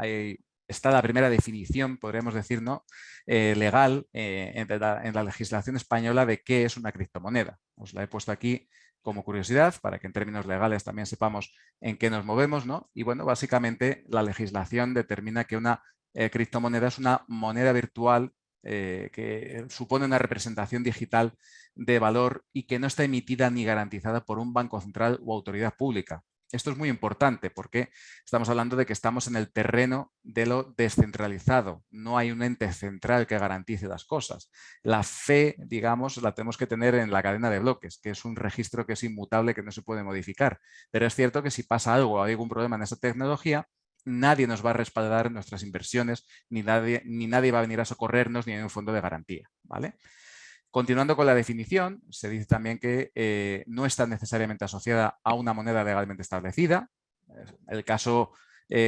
está la primera definición, podríamos decir, ¿no?, legal en la legislación española de qué es una criptomoneda. Os la he puesto aquí como curiosidad para que en términos legales también sepamos en qué nos movemos, ¿no? Y bueno, básicamente la legislación determina que una criptomoneda es una moneda virtual que supone una representación digital de valor y que no está emitida ni garantizada por un banco central o autoridad pública. Esto es muy importante porque estamos hablando de que estamos en el terreno de lo descentralizado. No hay un ente central que garantice las cosas. La fe, digamos, la tenemos que tener en la cadena de bloques, que es un registro que es inmutable, que no se puede modificar. Pero es cierto que si pasa algo o hay algún problema en esa tecnología, nadie nos va a respaldar nuestras inversiones, ni nadie va a venir a socorrernos, ni hay un fondo de garantía, ¿vale? Continuando con la definición, se dice también que no está necesariamente asociada a una moneda legalmente establecida. El caso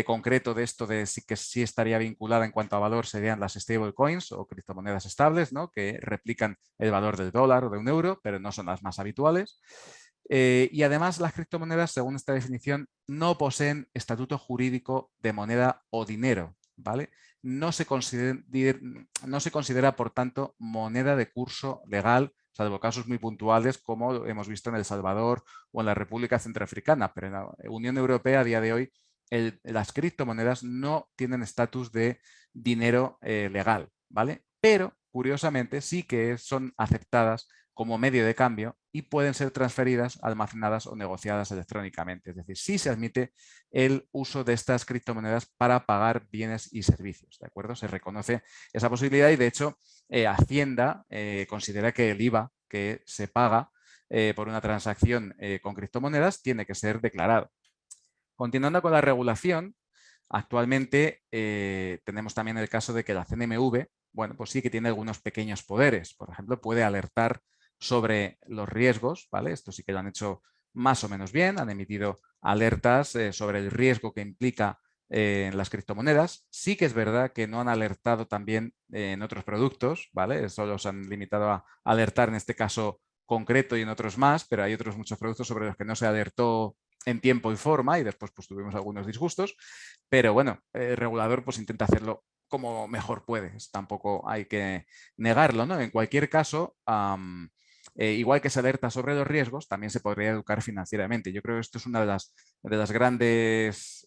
concreto de esto de que sí estaría vinculada en cuanto a valor serían las stablecoins o criptomonedas estables, ¿no? Que replican el valor del dólar o de un euro, pero no son las más habituales. Y además las criptomonedas, según esta definición, no poseen estatuto jurídico de moneda o dinero, ¿vale? No se considera, por tanto, moneda de curso legal, salvo casos muy puntuales como hemos visto en El Salvador o en la República Centroafricana, pero en la Unión Europea a día de hoy las criptomonedas no tienen estatus de dinero legal, ¿vale? Pero, curiosamente, sí que son aceptadas como medio de cambio y pueden ser transferidas, almacenadas o negociadas electrónicamente. Es decir, sí se admite el uso de estas criptomonedas para pagar bienes y servicios, ¿de acuerdo? Se reconoce esa posibilidad y, de hecho, Hacienda considera que el IVA que se paga por una transacción con criptomonedas tiene que ser declarado. Continuando con la regulación, actualmente tenemos también el caso de que la CNMV, bueno, pues sí que tiene algunos pequeños poderes. Por ejemplo, puede alertar sobre los riesgos, ¿vale? Esto sí que lo han hecho más o menos bien, han emitido alertas sobre el riesgo que implica en las criptomonedas. Sí que es verdad que no han alertado también en otros productos, ¿vale? Solo se han limitado a alertar en este caso concreto y en otros más, pero hay otros muchos productos sobre los que no se alertó en tiempo y forma y después pues tuvimos algunos disgustos, pero bueno, el regulador pues intenta hacerlo como mejor puede, tampoco hay que negarlo, ¿no? En cualquier caso, igual que se alerta sobre los riesgos, también se podría educar financieramente. Yo creo que esto es una de los grandes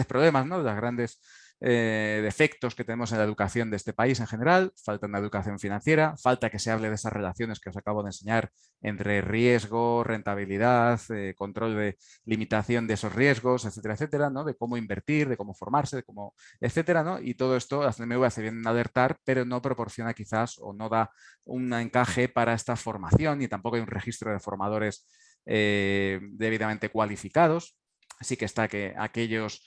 problemas, ¿no? De los grandes defectos que tenemos en la educación de este país en general. Falta una educación financiera, falta que se hable de esas relaciones que os acabo de enseñar entre riesgo, rentabilidad, control de limitación de esos riesgos, etcétera, etcétera, ¿no? De cómo invertir, de cómo formarse, de cómo, etcétera, ¿no? Y todo esto la CNMV hace bien en alertar, pero no proporciona quizás o no da un encaje para esta formación y tampoco hay un registro de formadores debidamente cualificados. Sí que está que aquellos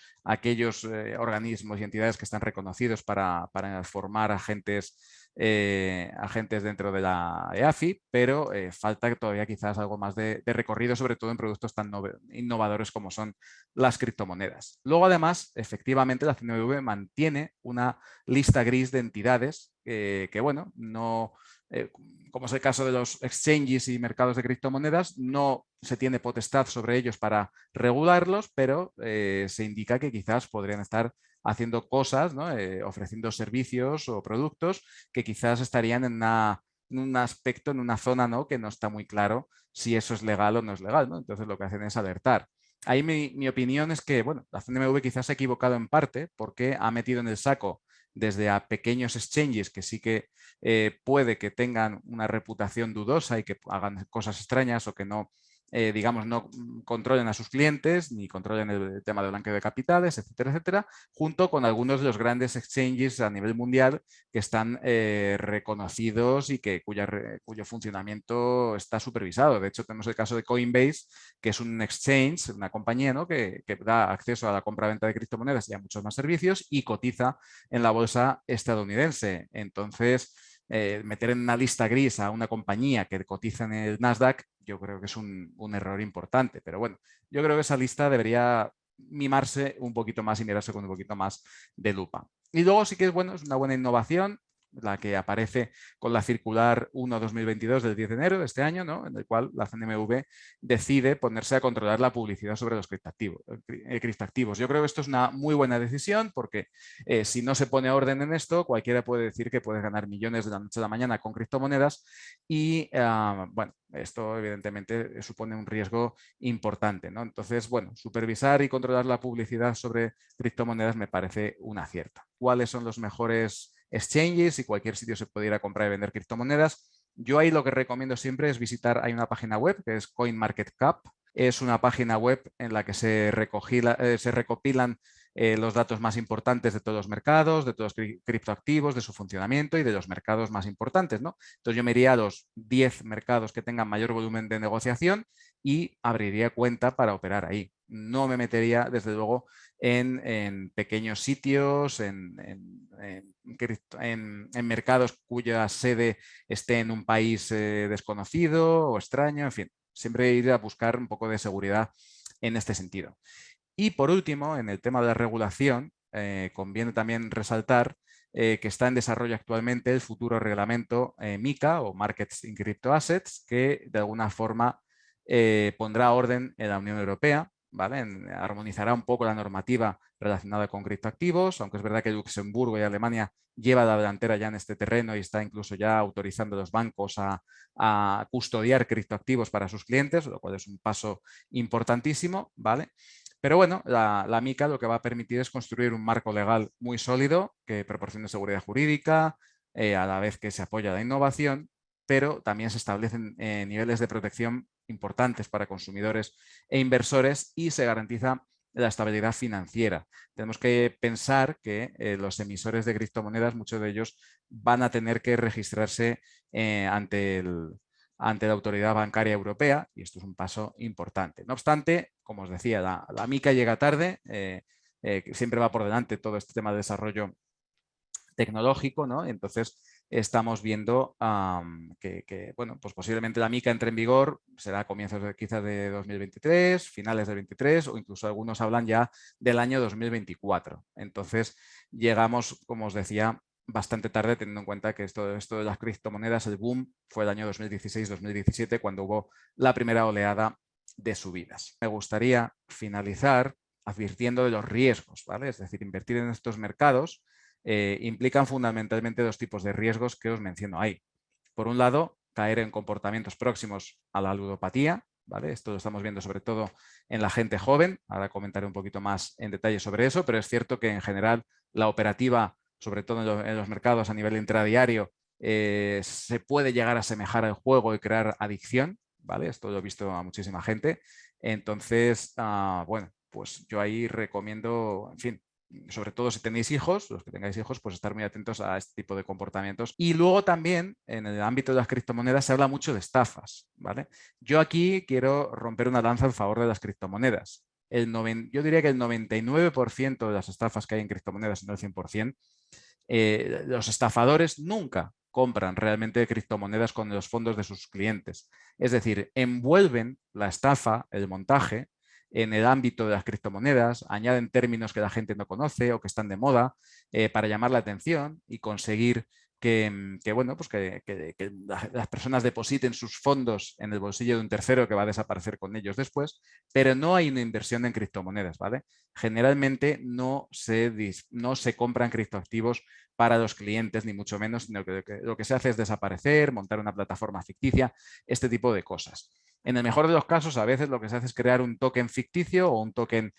organismos y entidades que están reconocidos para formar agentes dentro de la EAFI, pero falta todavía quizás algo más de recorrido, sobre todo en productos tan innovadores como son las criptomonedas. Luego, además, efectivamente, la CNMV mantiene una lista gris de entidades que bueno, no... como es el caso de los exchanges y mercados de criptomonedas, no se tiene potestad sobre ellos para regularlos, pero se indica que quizás podrían estar haciendo cosas, ¿no? Ofreciendo servicios o productos que quizás estarían en un aspecto, en una zona, ¿no? Que no está muy claro si eso es legal o no es legal, ¿no? Entonces lo que hacen es alertar. Ahí mi opinión es que, bueno, la CNMV quizás se ha equivocado en parte porque ha metido en el saco desde a pequeños exchanges que sí que puede que tengan una reputación dudosa y que hagan cosas extrañas o que no, digamos, no controlen a sus clientes ni controlen el tema de blanqueo de capitales, etcétera, etcétera, junto con algunos de los grandes exchanges a nivel mundial que están reconocidos y cuyo funcionamiento está supervisado. De hecho, tenemos el caso de Coinbase, que es un exchange, una compañía, ¿no? que da acceso a la compra-venta de criptomonedas y a muchos más servicios y cotiza en la bolsa estadounidense. Entonces, meter en una lista gris a una compañía que cotiza en el Nasdaq, yo creo que es un error importante. Pero bueno, yo creo que esa lista debería mimarse un poquito más y mirarse con un poquito más de lupa. Y luego sí que es una buena innovación la que aparece con la circular 1/2022 del 10 de enero de este año, ¿no? En el cual la CNMV decide ponerse a controlar la publicidad sobre los criptoactivos. Yo creo que esto es una muy buena decisión porque si no se pone orden en esto, cualquiera puede decir que puedes ganar millones de la noche a la mañana con criptomonedas y, bueno, esto evidentemente supone un riesgo importante, ¿no? Entonces, bueno, supervisar y controlar la publicidad sobre criptomonedas me parece un acierto. ¿Cuáles son los mejores exchanges y cualquier sitio se puede ir a comprar y vender criptomonedas. Yo ahí lo que recomiendo siempre es visitar, hay una página web que es CoinMarketCap. Es una página web en la que se recopilan los datos más importantes de todos los mercados, de todos los criptoactivos, de su funcionamiento y de los mercados más importantes, ¿no? Entonces yo me iría a los 10 mercados que tengan mayor volumen de negociación y abriría cuenta para operar ahí. No me metería, desde luego, en pequeños sitios, en mercados cuya sede esté en un país desconocido o extraño, en fin. Siempre ir a buscar un poco de seguridad en este sentido. Y por último, en el tema de la regulación, conviene también resaltar que está en desarrollo actualmente el futuro reglamento MiCA o Markets in Crypto Assets, que de alguna forma pondrá orden en la Unión Europea, ¿vale? Armonizará un poco la normativa relacionada con criptoactivos, aunque es verdad que Luxemburgo y Alemania lleva la delantera ya en este terreno y está incluso ya autorizando a los bancos a custodiar criptoactivos para sus clientes, lo cual es un paso importantísimo, ¿vale? Pero bueno, la MiCA lo que va a permitir es construir un marco legal muy sólido que proporcione seguridad jurídica, a la vez que se apoya la innovación, pero también se establecen niveles de protección importantes para consumidores e inversores y se garantiza la estabilidad financiera. Tenemos que pensar que los emisores de criptomonedas, muchos de ellos van a tener que registrarse ante la Autoridad Bancaria Europea, y esto es un paso importante. No obstante, como os decía, la MiCA llega tarde, siempre va por delante todo este tema de desarrollo tecnológico, ¿no? Entonces estamos viendo que, bueno, pues posiblemente la MiCA entre en vigor, será a comienzos quizás de 2023, finales del 23 o incluso algunos hablan ya del año 2024. Entonces llegamos, como os decía, bastante tarde, teniendo en cuenta que esto de las criptomonedas, el boom fue el año 2016-2017 cuando hubo la primera oleada de subidas. Me gustaría finalizar advirtiendo de los riesgos, ¿vale? Es decir, invertir en estos mercados implican fundamentalmente dos tipos de riesgos que os menciono ahí. Por un lado, caer en comportamientos próximos a la ludopatía, ¿vale? Esto lo estamos viendo sobre todo en la gente joven, ahora comentaré un poquito más en detalle sobre eso, pero es cierto que en general la operativa, sobre todo en los mercados a nivel intradiario, se puede llegar a asemejar al juego y crear adicción, ¿vale? Esto lo he visto a muchísima gente. Entonces, bueno, pues yo ahí recomiendo, en fin, sobre todo si tenéis hijos, los que tengáis hijos, pues estar muy atentos a este tipo de comportamientos. Y luego también, en el ámbito de las criptomonedas, se habla mucho de estafas, ¿vale? Yo aquí quiero romper una lanza en favor de las criptomonedas. Yo diría que el 99% de las estafas que hay en criptomonedas, si no el 100%, los estafadores nunca compran realmente criptomonedas con los fondos de sus clientes. Es decir, envuelven la estafa, el montaje, en el ámbito de las criptomonedas, añaden términos que la gente no conoce o que están de moda para llamar la atención y conseguir bueno, pues que las personas depositen sus fondos en el bolsillo de un tercero que va a desaparecer con ellos después, pero no hay una inversión en criptomonedas, ¿vale? Generalmente no se compran criptoactivos para los clientes, ni mucho menos, sino que lo que se hace es desaparecer, montar una plataforma ficticia, este tipo de cosas. En el mejor de los casos, a veces lo que se hace es crear un token ficticio o un token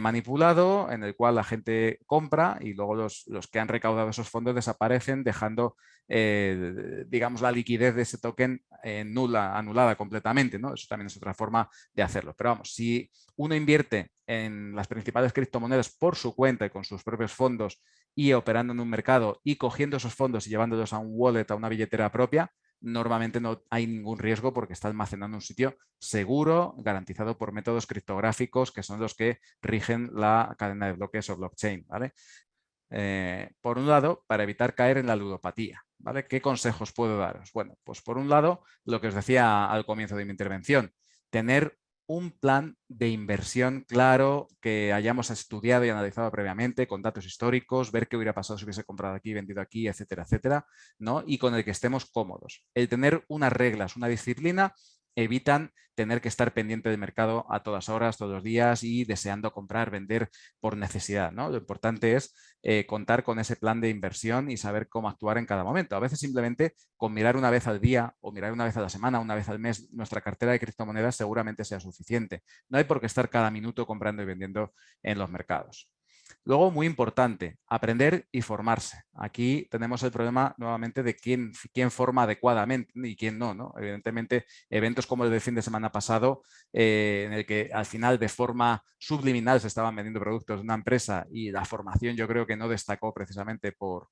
manipulado en el cual la gente compra y luego los que han recaudado esos fondos desaparecen dejando, digamos, la liquidez de ese token anulada completamente, ¿no? Eso también es otra forma de hacerlo. Pero vamos, si uno invierte en las principales criptomonedas por su cuenta y con sus propios fondos y operando en un mercado y cogiendo esos fondos y llevándolos a un wallet, a una billetera propia, normalmente no hay ningún riesgo porque está almacenando en un sitio seguro, garantizado por métodos criptográficos que son los que rigen la cadena de bloques o blockchain, ¿vale? Por un lado, para evitar caer en la ludopatía, ¿vale? ¿Qué consejos puedo daros? Bueno, pues por un lado, lo que os decía al comienzo de mi intervención, tener un plan de inversión claro que hayamos estudiado y analizado previamente con datos históricos, ver qué hubiera pasado si hubiese comprado aquí, vendido aquí, etcétera, etcétera, ¿no? Y con el que estemos cómodos. El tener unas reglas, una disciplina, evitan tener que estar pendiente del mercado a todas horas, todos los días y deseando comprar, vender por necesidad, ¿no? Lo importante es contar con ese plan de inversión y saber cómo actuar en cada momento. A veces simplemente con mirar una vez al día o mirar una vez a la semana, una vez al mes, nuestra cartera de criptomonedas seguramente sea suficiente. No hay por qué estar cada minuto comprando y vendiendo en los mercados. Luego, muy importante, aprender y formarse. Aquí tenemos el problema nuevamente de quién forma adecuadamente y quién no, ¿no? Evidentemente, eventos como el del fin de semana pasado, en el que al final de forma subliminal se estaban vendiendo productos de una empresa y la formación yo creo que no destacó precisamente por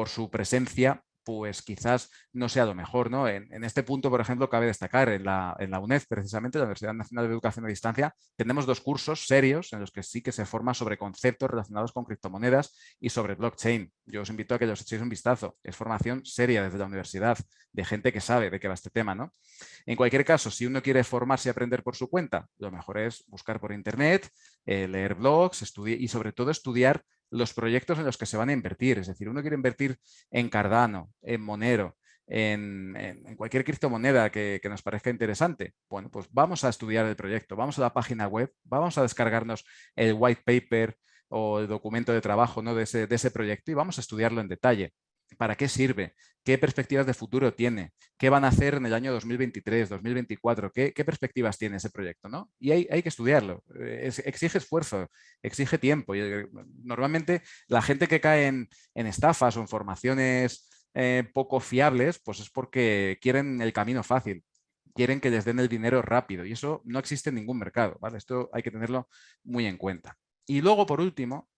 su presencia, pues quizás no sea lo mejor, ¿no? En este punto, por ejemplo, cabe destacar en la UNED, precisamente, la Universidad Nacional de Educación a Distancia, tenemos 2 cursos serios en los que sí que se forma sobre conceptos relacionados con criptomonedas y sobre blockchain. Yo os invito a que los echéis un vistazo. Es formación seria desde la universidad, de gente que sabe de qué va este tema, ¿no? En cualquier caso, si uno quiere formarse y aprender por su cuenta, lo mejor es buscar por internet, leer blogs, y sobre todo estudiar los proyectos en los que se van a invertir. Es decir, uno quiere invertir en Cardano, en Monero, en cualquier criptomoneda que nos parezca interesante. Bueno, pues vamos a estudiar el proyecto, vamos a la página web, vamos a descargarnos el white paper o el documento de trabajo, ¿no? de ese proyecto y vamos a estudiarlo en detalle. ¿Para qué sirve? ¿Qué perspectivas de futuro tiene? ¿Qué van a hacer en el año 2023, 2024? ¿Qué perspectivas tiene ese proyecto, ¿no? Y hay que estudiarlo. Exige esfuerzo, exige tiempo. Y, normalmente la gente que cae en estafas o en formaciones poco fiables, pues es porque quieren el camino fácil. Quieren que les den el dinero rápido y eso no existe en ningún mercado, ¿vale? Esto hay que tenerlo muy en cuenta. Y luego, por último,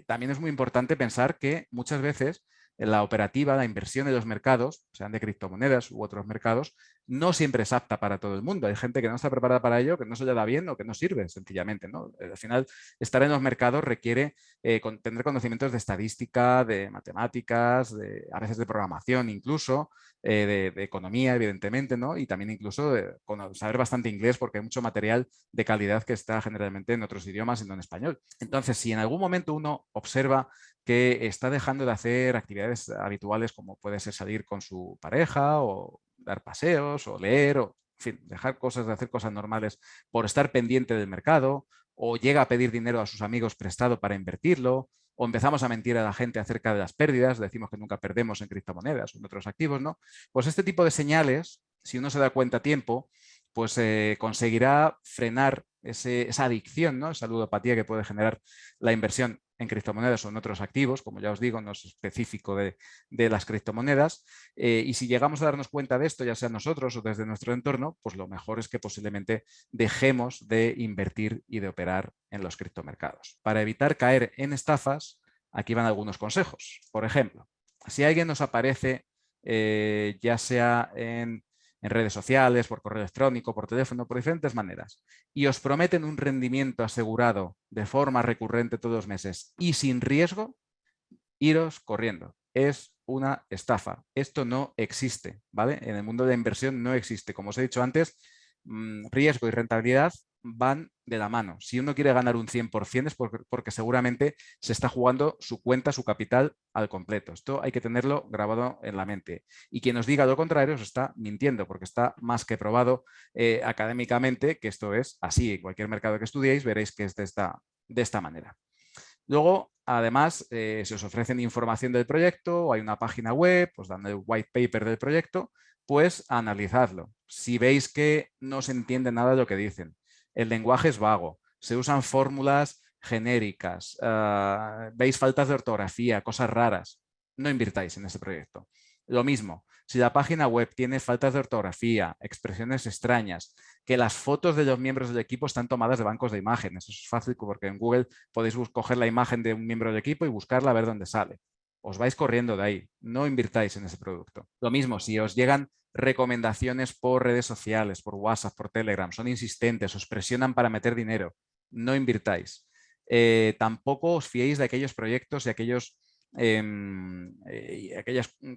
también es muy importante pensar que muchas veces la operativa, la inversión en los mercados, sean de criptomonedas u otros mercados, no siempre es apta para todo el mundo. Hay gente que no está preparada para ello, que no se le da bien o que no sirve, sencillamente, ¿no? Al final, estar en los mercados requiere tener conocimientos de estadística, de matemáticas, a veces de programación incluso, de economía, evidentemente, ¿no? Y también incluso saber bastante inglés porque hay mucho material de calidad que está generalmente en otros idiomas y no en español. Entonces, si en algún momento uno observa que está dejando de hacer actividades habituales como puede ser salir con su pareja o dar paseos o leer o, en fin, dejar cosas de hacer cosas normales por estar pendiente del mercado o llega a pedir dinero a sus amigos prestado para invertirlo o empezamos a mentir a la gente acerca de las pérdidas, decimos que nunca perdemos en criptomonedas o en otros activos, ¿no? Pues este tipo de señales, si uno se da cuenta a tiempo, pues conseguirá frenar esa adicción, ¿no? Esa ludopatía que puede generar la inversión en criptomonedas o en otros activos, como ya os digo, no es específico de las criptomonedas. Y si llegamos a darnos cuenta de esto, ya sea nosotros o desde nuestro entorno, pues lo mejor es que posiblemente dejemos de invertir y de operar en los criptomercados. Para evitar caer en estafas, aquí van algunos consejos. Por ejemplo, si alguien nos aparece, ya sea en redes sociales, por correo electrónico, por teléfono, por diferentes maneras, y os prometen un rendimiento asegurado de forma recurrente todos los meses y sin riesgo, iros corriendo. Es una estafa. Esto no existe, ¿vale? En el mundo de la inversión no existe. Como os he dicho antes, riesgo y rentabilidad van de la mano. Si uno quiere ganar un 100% es porque seguramente se está jugando su cuenta, su capital al completo. Esto hay que tenerlo grabado en la mente. Y quien os diga lo contrario os está mintiendo porque está más que probado académicamente que esto es así. En cualquier mercado que estudiéis veréis que es de esta manera. Luego, además, si os ofrecen información del proyecto o hay una página web, os dan el white paper del proyecto, pues analizadlo. Si veis que no se entiende nada de lo que dicen, el lenguaje es vago, se usan fórmulas genéricas, veis faltas de ortografía, cosas raras, no invirtáis en ese proyecto. Lo mismo, si la página web tiene faltas de ortografía, expresiones extrañas, que las fotos de los miembros del equipo están tomadas de bancos de imágenes. Eso es fácil porque en Google podéis coger la imagen de un miembro del equipo y buscarla a ver dónde sale. Os vais corriendo de ahí, no invirtáis en ese producto. Lo mismo, si os llegan recomendaciones por redes sociales, por WhatsApp, por Telegram, son insistentes, os presionan para meter dinero, no invirtáis. Tampoco os fiéis de aquellos proyectos y aquellas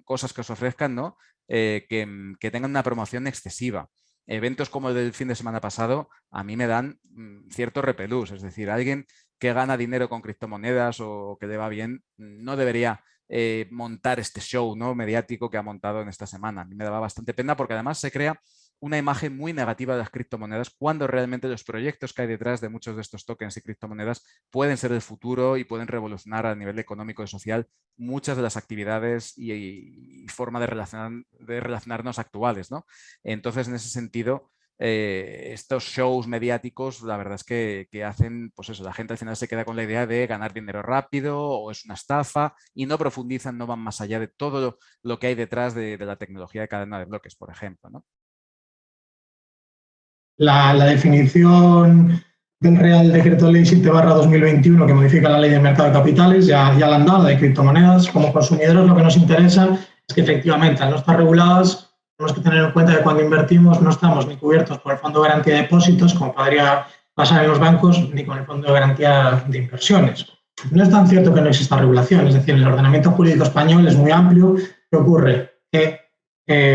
cosas que os ofrezcan, ¿no? Que tengan una promoción excesiva. Eventos como el del fin de semana pasado a mí me dan cierto repelús, es decir, alguien que gana dinero con criptomonedas o que le va bien no debería montar este show, ¿no? mediático que ha montado en esta semana. A mí me daba bastante pena porque además se crea una imagen muy negativa de las criptomonedas cuando realmente los proyectos que hay detrás de muchos de estos tokens y criptomonedas pueden ser el futuro y pueden revolucionar a nivel económico y social muchas de las actividades y forma de relacionarnos actuales, ¿no? Entonces, en ese sentido, estos shows mediáticos, la verdad es que hacen, pues eso, la gente al final se queda con la idea de ganar dinero rápido o es una estafa y no profundizan, no van más allá de todo lo que hay detrás de la tecnología de cadena de bloques, por ejemplo, ¿no? La definición del Real Decreto Ley 7/2021 que modifica la Ley del Mercado de Capitales ya la han dado, de criptomonedas. Como consumidores lo que nos interesa es que efectivamente al no estar reguladas tenemos que tener en cuenta que cuando invertimos no estamos ni cubiertos por el Fondo de Garantía de Depósitos, como podría pasar en los bancos, ni con el Fondo de Garantía de Inversiones. No es tan cierto que no exista regulación, es decir, el ordenamiento jurídico español es muy amplio. ¿Qué ocurre? Que,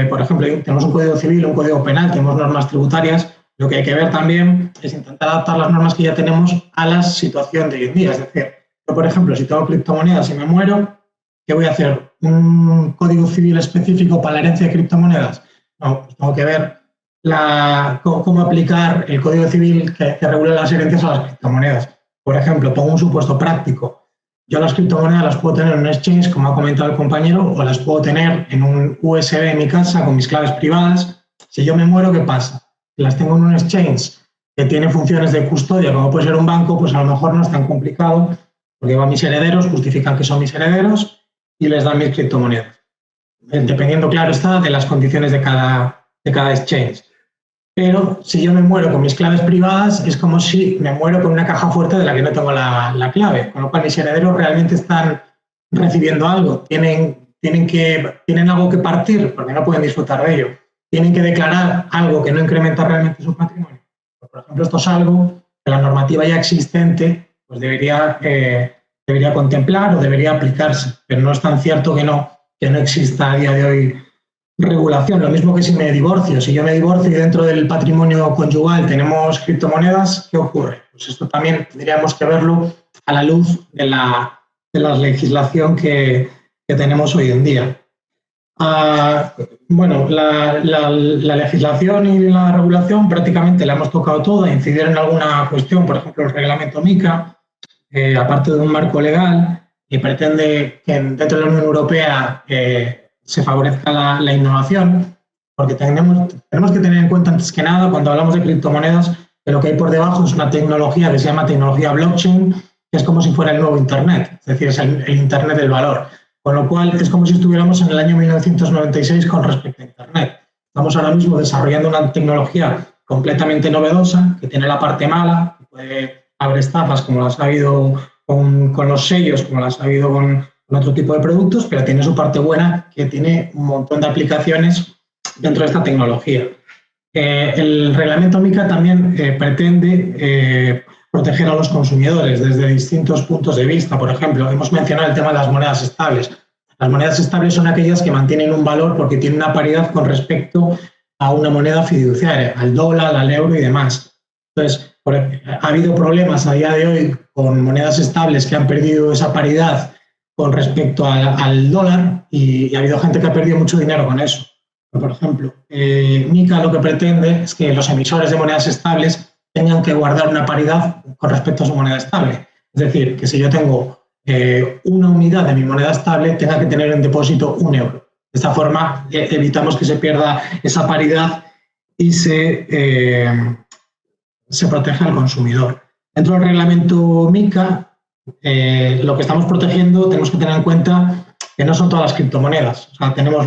por ejemplo, tenemos un código civil, un código penal, tenemos normas tributarias. Lo que hay que ver también es intentar adaptar las normas que ya tenemos a la situación de hoy en día. Es decir, yo, por ejemplo, si tengo criptomonedas y me muero, ¿qué voy a hacer? ¿Un código civil específico para la herencia de criptomonedas? No, pues tengo que ver cómo aplicar el código civil que regula las herencias a las criptomonedas. Por ejemplo, pongo un supuesto práctico. Yo las criptomonedas las puedo tener en un exchange, como ha comentado el compañero, o las puedo tener en un USB en mi casa con mis claves privadas. Si yo me muero, ¿qué pasa? Si las tengo en un exchange que tiene funciones de custodia, como puede ser un banco, pues a lo mejor no es tan complicado, porque van mis herederos, justifican que son mis herederos y les dan mis criptomonedas. Dependiendo, claro está, de las condiciones de cada exchange. Pero si yo me muero con mis claves privadas, es como si me muero con una caja fuerte de la que no tengo la clave, con lo cual mis herederos realmente están recibiendo algo, tienen algo que partir porque no pueden disfrutar de ello, tienen que declarar algo que no incrementa realmente su patrimonio. Por ejemplo, esto es algo que la normativa ya existente pues debería contemplar o debería aplicarse, pero no es tan cierto que no exista a día de hoy regulación. Lo mismo que si me divorcio. Si yo me divorcio y dentro del patrimonio conyugal tenemos criptomonedas, ¿qué ocurre? Pues esto también tendríamos que verlo a la luz de la legislación que tenemos hoy en día. Bueno, la legislación y la regulación prácticamente la hemos tocado toda, incidir en alguna cuestión, por ejemplo, el reglamento MiCA, aparte de un marco legal, que pretende que dentro de la Unión Europea se favorezca la innovación, porque tenemos que tener en cuenta antes que nada, cuando hablamos de criptomonedas, que lo que hay por debajo es una tecnología que se llama tecnología blockchain, que es como si fuera el nuevo Internet, es decir, es el Internet del valor. Con lo cual, es como si estuviéramos en el año 1996 con respecto a Internet. Estamos ahora mismo desarrollando una tecnología completamente novedosa, que tiene la parte mala, que puede haber estafas como las ha habido con los sellos, como las ha habido con otro tipo de productos, pero tiene su parte buena, que tiene un montón de aplicaciones dentro de esta tecnología. El reglamento MiCA también pretende proteger a los consumidores desde distintos puntos de vista. Por ejemplo, hemos mencionado el tema de las monedas estables. Las monedas estables son aquellas que mantienen un valor porque tienen una paridad con respecto a una moneda fiduciaria, al dólar, al euro y demás. Entonces, ha habido problemas a día de hoy con monedas estables que han perdido esa paridad con respecto al dólar y ha habido gente que ha perdido mucho dinero con eso. Por ejemplo, MiCA lo que pretende es que los emisores de monedas estables tengan que guardar una paridad con respecto a su moneda estable. Es decir, que si yo tengo una unidad de mi moneda estable, tenga que tener en depósito 1 euro. De esta forma, evitamos que se pierda esa paridad y se proteja al consumidor. Dentro del reglamento MiCA, lo que estamos protegiendo, tenemos que tener en cuenta que no son todas las criptomonedas. O sea, tenemos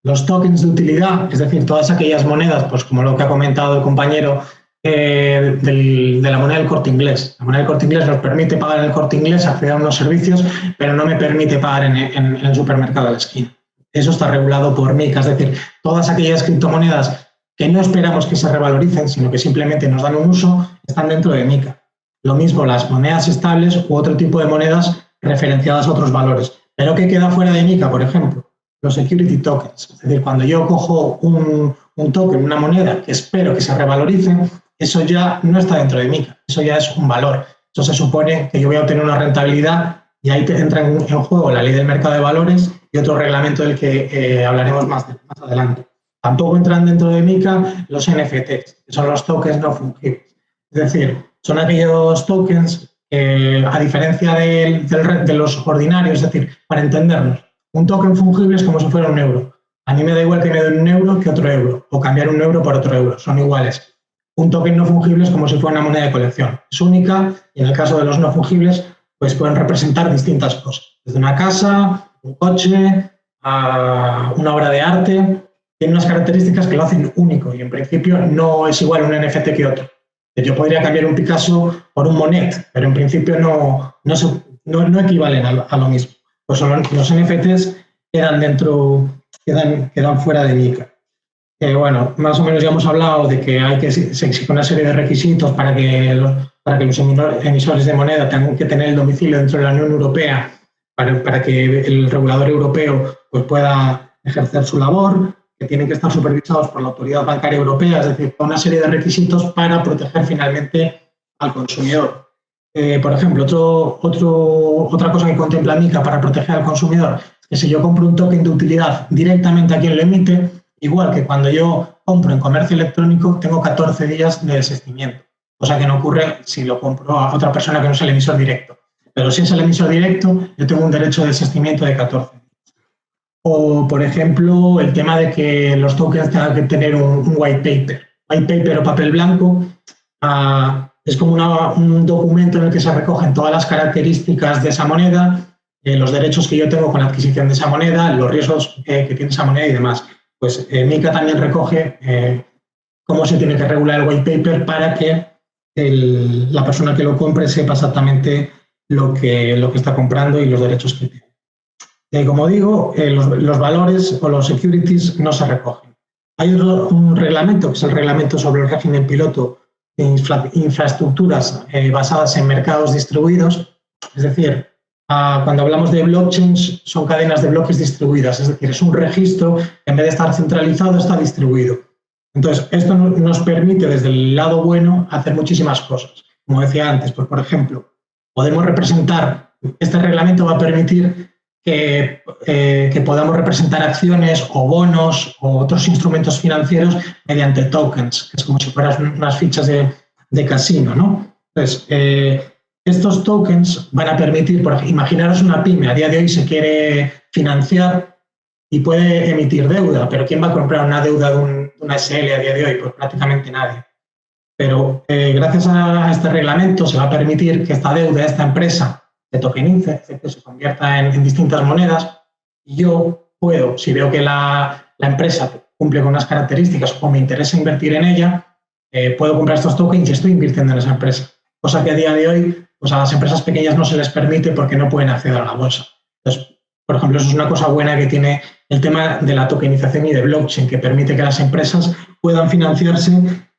los tokens de utilidad, es decir, todas aquellas monedas, pues como lo que ha comentado el compañero, de la moneda del Corte Inglés. La moneda del Corte Inglés nos permite pagar en el Corte Inglés, acceder a unos servicios, pero no me permite pagar en el supermercado de la esquina. Eso está regulado por MiCA, es decir, todas aquellas criptomonedas que no esperamos que se revaloricen, sino que simplemente nos dan un uso, están dentro de MiCA. Lo mismo las monedas estables u otro tipo de monedas referenciadas a otros valores. Pero ¿qué queda fuera de MiCA, por ejemplo? Los security tokens. Es decir, cuando yo cojo un token, una moneda, que espero que se revalorice, eso ya no está dentro de MiCA, eso ya es un valor. Eso se supone que yo voy a obtener una rentabilidad y ahí entra en juego la ley del mercado de valores y otro reglamento del que hablaremos más adelante. Tampoco entran dentro de MiCA los NFTs, que son los tokens no fungibles. Es decir, son aquellos tokens a diferencia de los ordinarios, es decir, para entendernos, un token fungible es como si fuera 1 euro. A mí me da igual que me den 1 euro que otro euro, o cambiar 1 euro por otro euro, son iguales. Un token no fungible es como si fuera una moneda de colección. Es única y en el caso de los no fungibles, pues pueden representar distintas cosas. Desde una casa, un coche, a una obra de arte. Tiene unas características que lo hacen único y en principio no es igual un NFT que otro. Yo podría cambiar un Picasso por un Monet, pero en principio no equivalen a lo mismo. Pues los NFTs quedan fuera de MiCA. Bueno, más o menos ya hemos hablado de que se exige una serie de requisitos para que los emisores de moneda tengan que tener el domicilio dentro de la Unión Europea para que el regulador europeo pues, pueda ejercer su labor, que tienen que estar supervisados por la Autoridad Bancaria Europea, es decir, una serie de requisitos para proteger finalmente al consumidor. Por ejemplo, otra cosa que contempla MiCA para proteger al consumidor es que si yo compro un token de utilidad directamente a quien lo emite, igual que cuando yo compro en comercio electrónico, tengo 14 días de desistimiento, cosa que no ocurre si lo compro a otra persona que no es el emisor directo. Pero si es el emisor directo, yo tengo un derecho de desistimiento de 14 días. O, por ejemplo, el tema de que los tokens tengan que tener un white paper. White paper o papel blanco es como un documento en el que se recogen todas las características de esa moneda, los derechos que yo tengo con la adquisición de esa moneda, los riesgos que tiene esa moneda y demás. Pues MiCA también recoge cómo se tiene que regular el white paper para que la persona que lo compre sepa exactamente lo que está comprando y los derechos que tiene. Como digo, los valores o los securities no se recogen. Hay un reglamento, que es el reglamento sobre el régimen piloto de infraestructuras basadas en mercados distribuidos. Es decir, cuando hablamos de blockchains, son cadenas de bloques distribuidas. Es decir, es un registro que en vez de estar centralizado, está distribuido. Entonces, esto nos permite, desde el lado bueno, hacer muchísimas cosas. Como decía antes, pues, por ejemplo, podemos representar, este reglamento va a permitir que podamos representar acciones o bonos o otros instrumentos financieros mediante tokens, que es como si fueran unas fichas de casino, ¿no? Entonces, estos tokens van a permitir, imaginaros una pyme, a día de hoy se quiere financiar y puede emitir deuda, pero ¿quién va a comprar una deuda de una SL a día de hoy? Pues prácticamente nadie. Pero gracias a este reglamento se va a permitir que esta deuda, esta empresa, se tokenice, que se convierta en distintas monedas, y yo puedo, si veo que la empresa cumple con unas características o me interesa invertir en ella, puedo comprar estos tokens y estoy invirtiendo en esa empresa. Cosa que a día de hoy pues a las empresas pequeñas no se les permite porque no pueden acceder a la bolsa. Entonces, por ejemplo, eso es una cosa buena que tiene el tema de la tokenización y de blockchain, que permite que las empresas puedan financiarse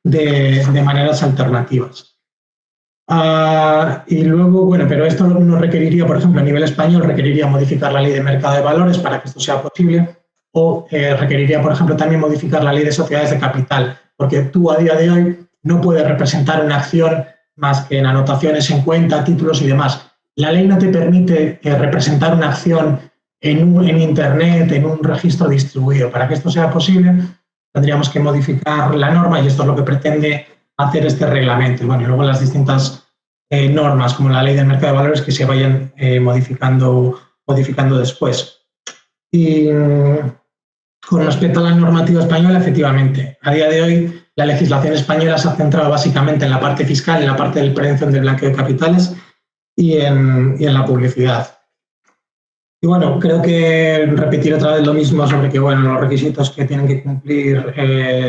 de maneras alternativas. Y luego, bueno, pero esto no requeriría, por ejemplo, a nivel español, requeriría modificar la ley de mercado de valores para que esto sea posible, o requeriría, por ejemplo, también modificar la ley de sociedades de capital, porque tú a día de hoy no puedes representar una acción más que en anotaciones en cuenta, títulos y demás. La ley no te permite representar una acción en Internet, en un registro distribuido. Para que esto sea posible, tendríamos que modificar la norma y esto es lo que pretende hacer este reglamento. Bueno, y luego las distintas normas, como la ley del mercado de valores, que se vayan modificando después. Y con respecto a la normativa española, efectivamente, a día de hoy la legislación española se ha centrado básicamente en la parte fiscal, en la parte de prevención del blanqueo de capitales y en la publicidad. Y bueno, creo que repetir otra vez lo mismo sobre que bueno, los requisitos que tienen que cumplir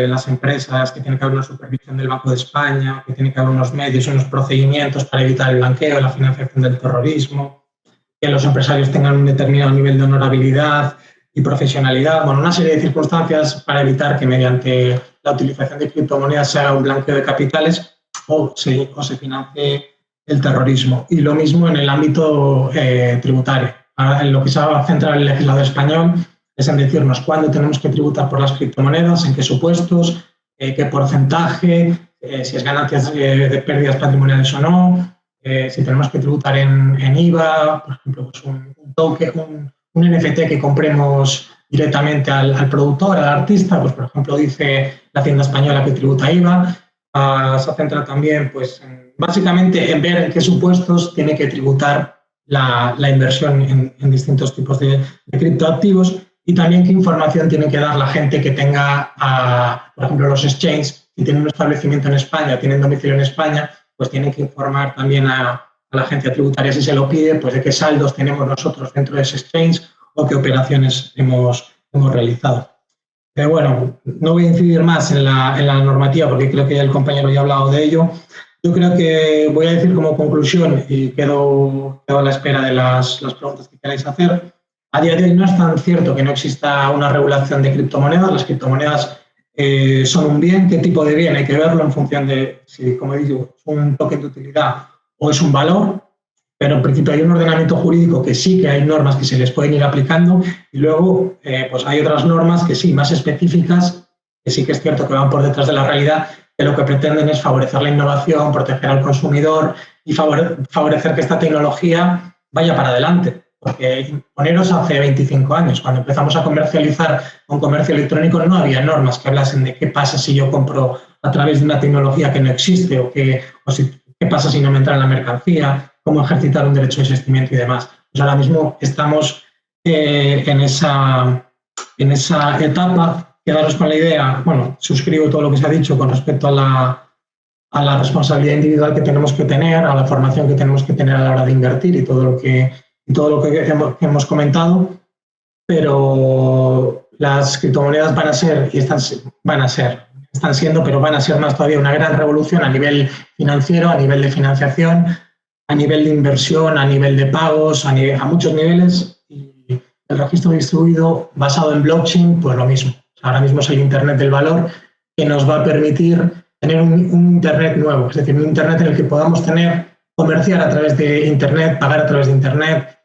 las empresas, que tiene que haber una supervisión del Banco de España, que tiene que haber unos medios y unos procedimientos para evitar el blanqueo, la financiación del terrorismo, que los empresarios tengan un determinado nivel de honorabilidad y profesionalidad, bueno, una serie de circunstancias para evitar que mediante la utilización de criptomonedas se haga un blanqueo de capitales o se financie el terrorismo. Y lo mismo en el ámbito tributario. En lo que se va a centrar el legislador español es en decirnos cuándo tenemos que tributar por las criptomonedas, en qué supuestos, qué porcentaje, si es ganancias de pérdidas patrimoniales o no, si tenemos que tributar en IVA, por ejemplo, pues un token, un NFT que compremos directamente al productor, al artista, pues por ejemplo dice la Hacienda Española que tributa IVA. Se centra también pues, básicamente en ver en qué supuestos tiene que tributar la inversión en distintos tipos de criptoactivos y también qué información tiene que dar la gente que tenga, por ejemplo, los exchanges, si tienen un establecimiento en España, tienen domicilio en España, pues tienen que informar también a la agencia tributaria, si se lo pide, pues de qué saldos tenemos nosotros dentro de ese exchange o qué operaciones hemos realizado. Pero bueno, no voy a incidir más en la normativa porque creo que el compañero ya ha hablado de ello. Yo creo que voy a decir como conclusión, y quedo a la espera de las preguntas que queráis hacer. A día de hoy no es tan cierto que no exista una regulación de criptomonedas. Las criptomonedas son un bien. ¿Qué tipo de bien? Hay que verlo en función de si, como digo, es un token de utilidad o es un valor. Pero en principio hay un ordenamiento jurídico que sí que hay normas que se les pueden ir aplicando y luego pues hay otras normas que sí, más específicas, que sí que es cierto que van por detrás de la realidad, que lo que pretenden es favorecer la innovación, proteger al consumidor y favorecer que esta tecnología vaya para adelante. Porque poneros hace 25 años, cuando empezamos a comercializar un comercio electrónico, no había normas que hablasen de qué pasa si yo compro a través de una tecnología que no existe o qué pasa si no me entra en la mercancía, cómo ejercitar un derecho de desistimiento y demás. Pues ahora mismo estamos en esa etapa. Quedaros con la idea, bueno, suscribo todo lo que se ha dicho con respecto a la responsabilidad individual que tenemos que tener, a la formación que tenemos que tener a la hora de invertir y todo lo que hemos comentado, pero las criptomonedas van a ser, están siendo, pero van a ser más todavía una gran revolución a nivel financiero, a nivel de financiación, a nivel de inversión, a nivel de pagos, a muchos niveles. Y el registro distribuido basado en blockchain, pues lo mismo. Ahora mismo es el Internet del valor que nos va a permitir tener un Internet nuevo, es decir, un Internet en el que podamos comerciar a través de Internet, pagar a través de Internet,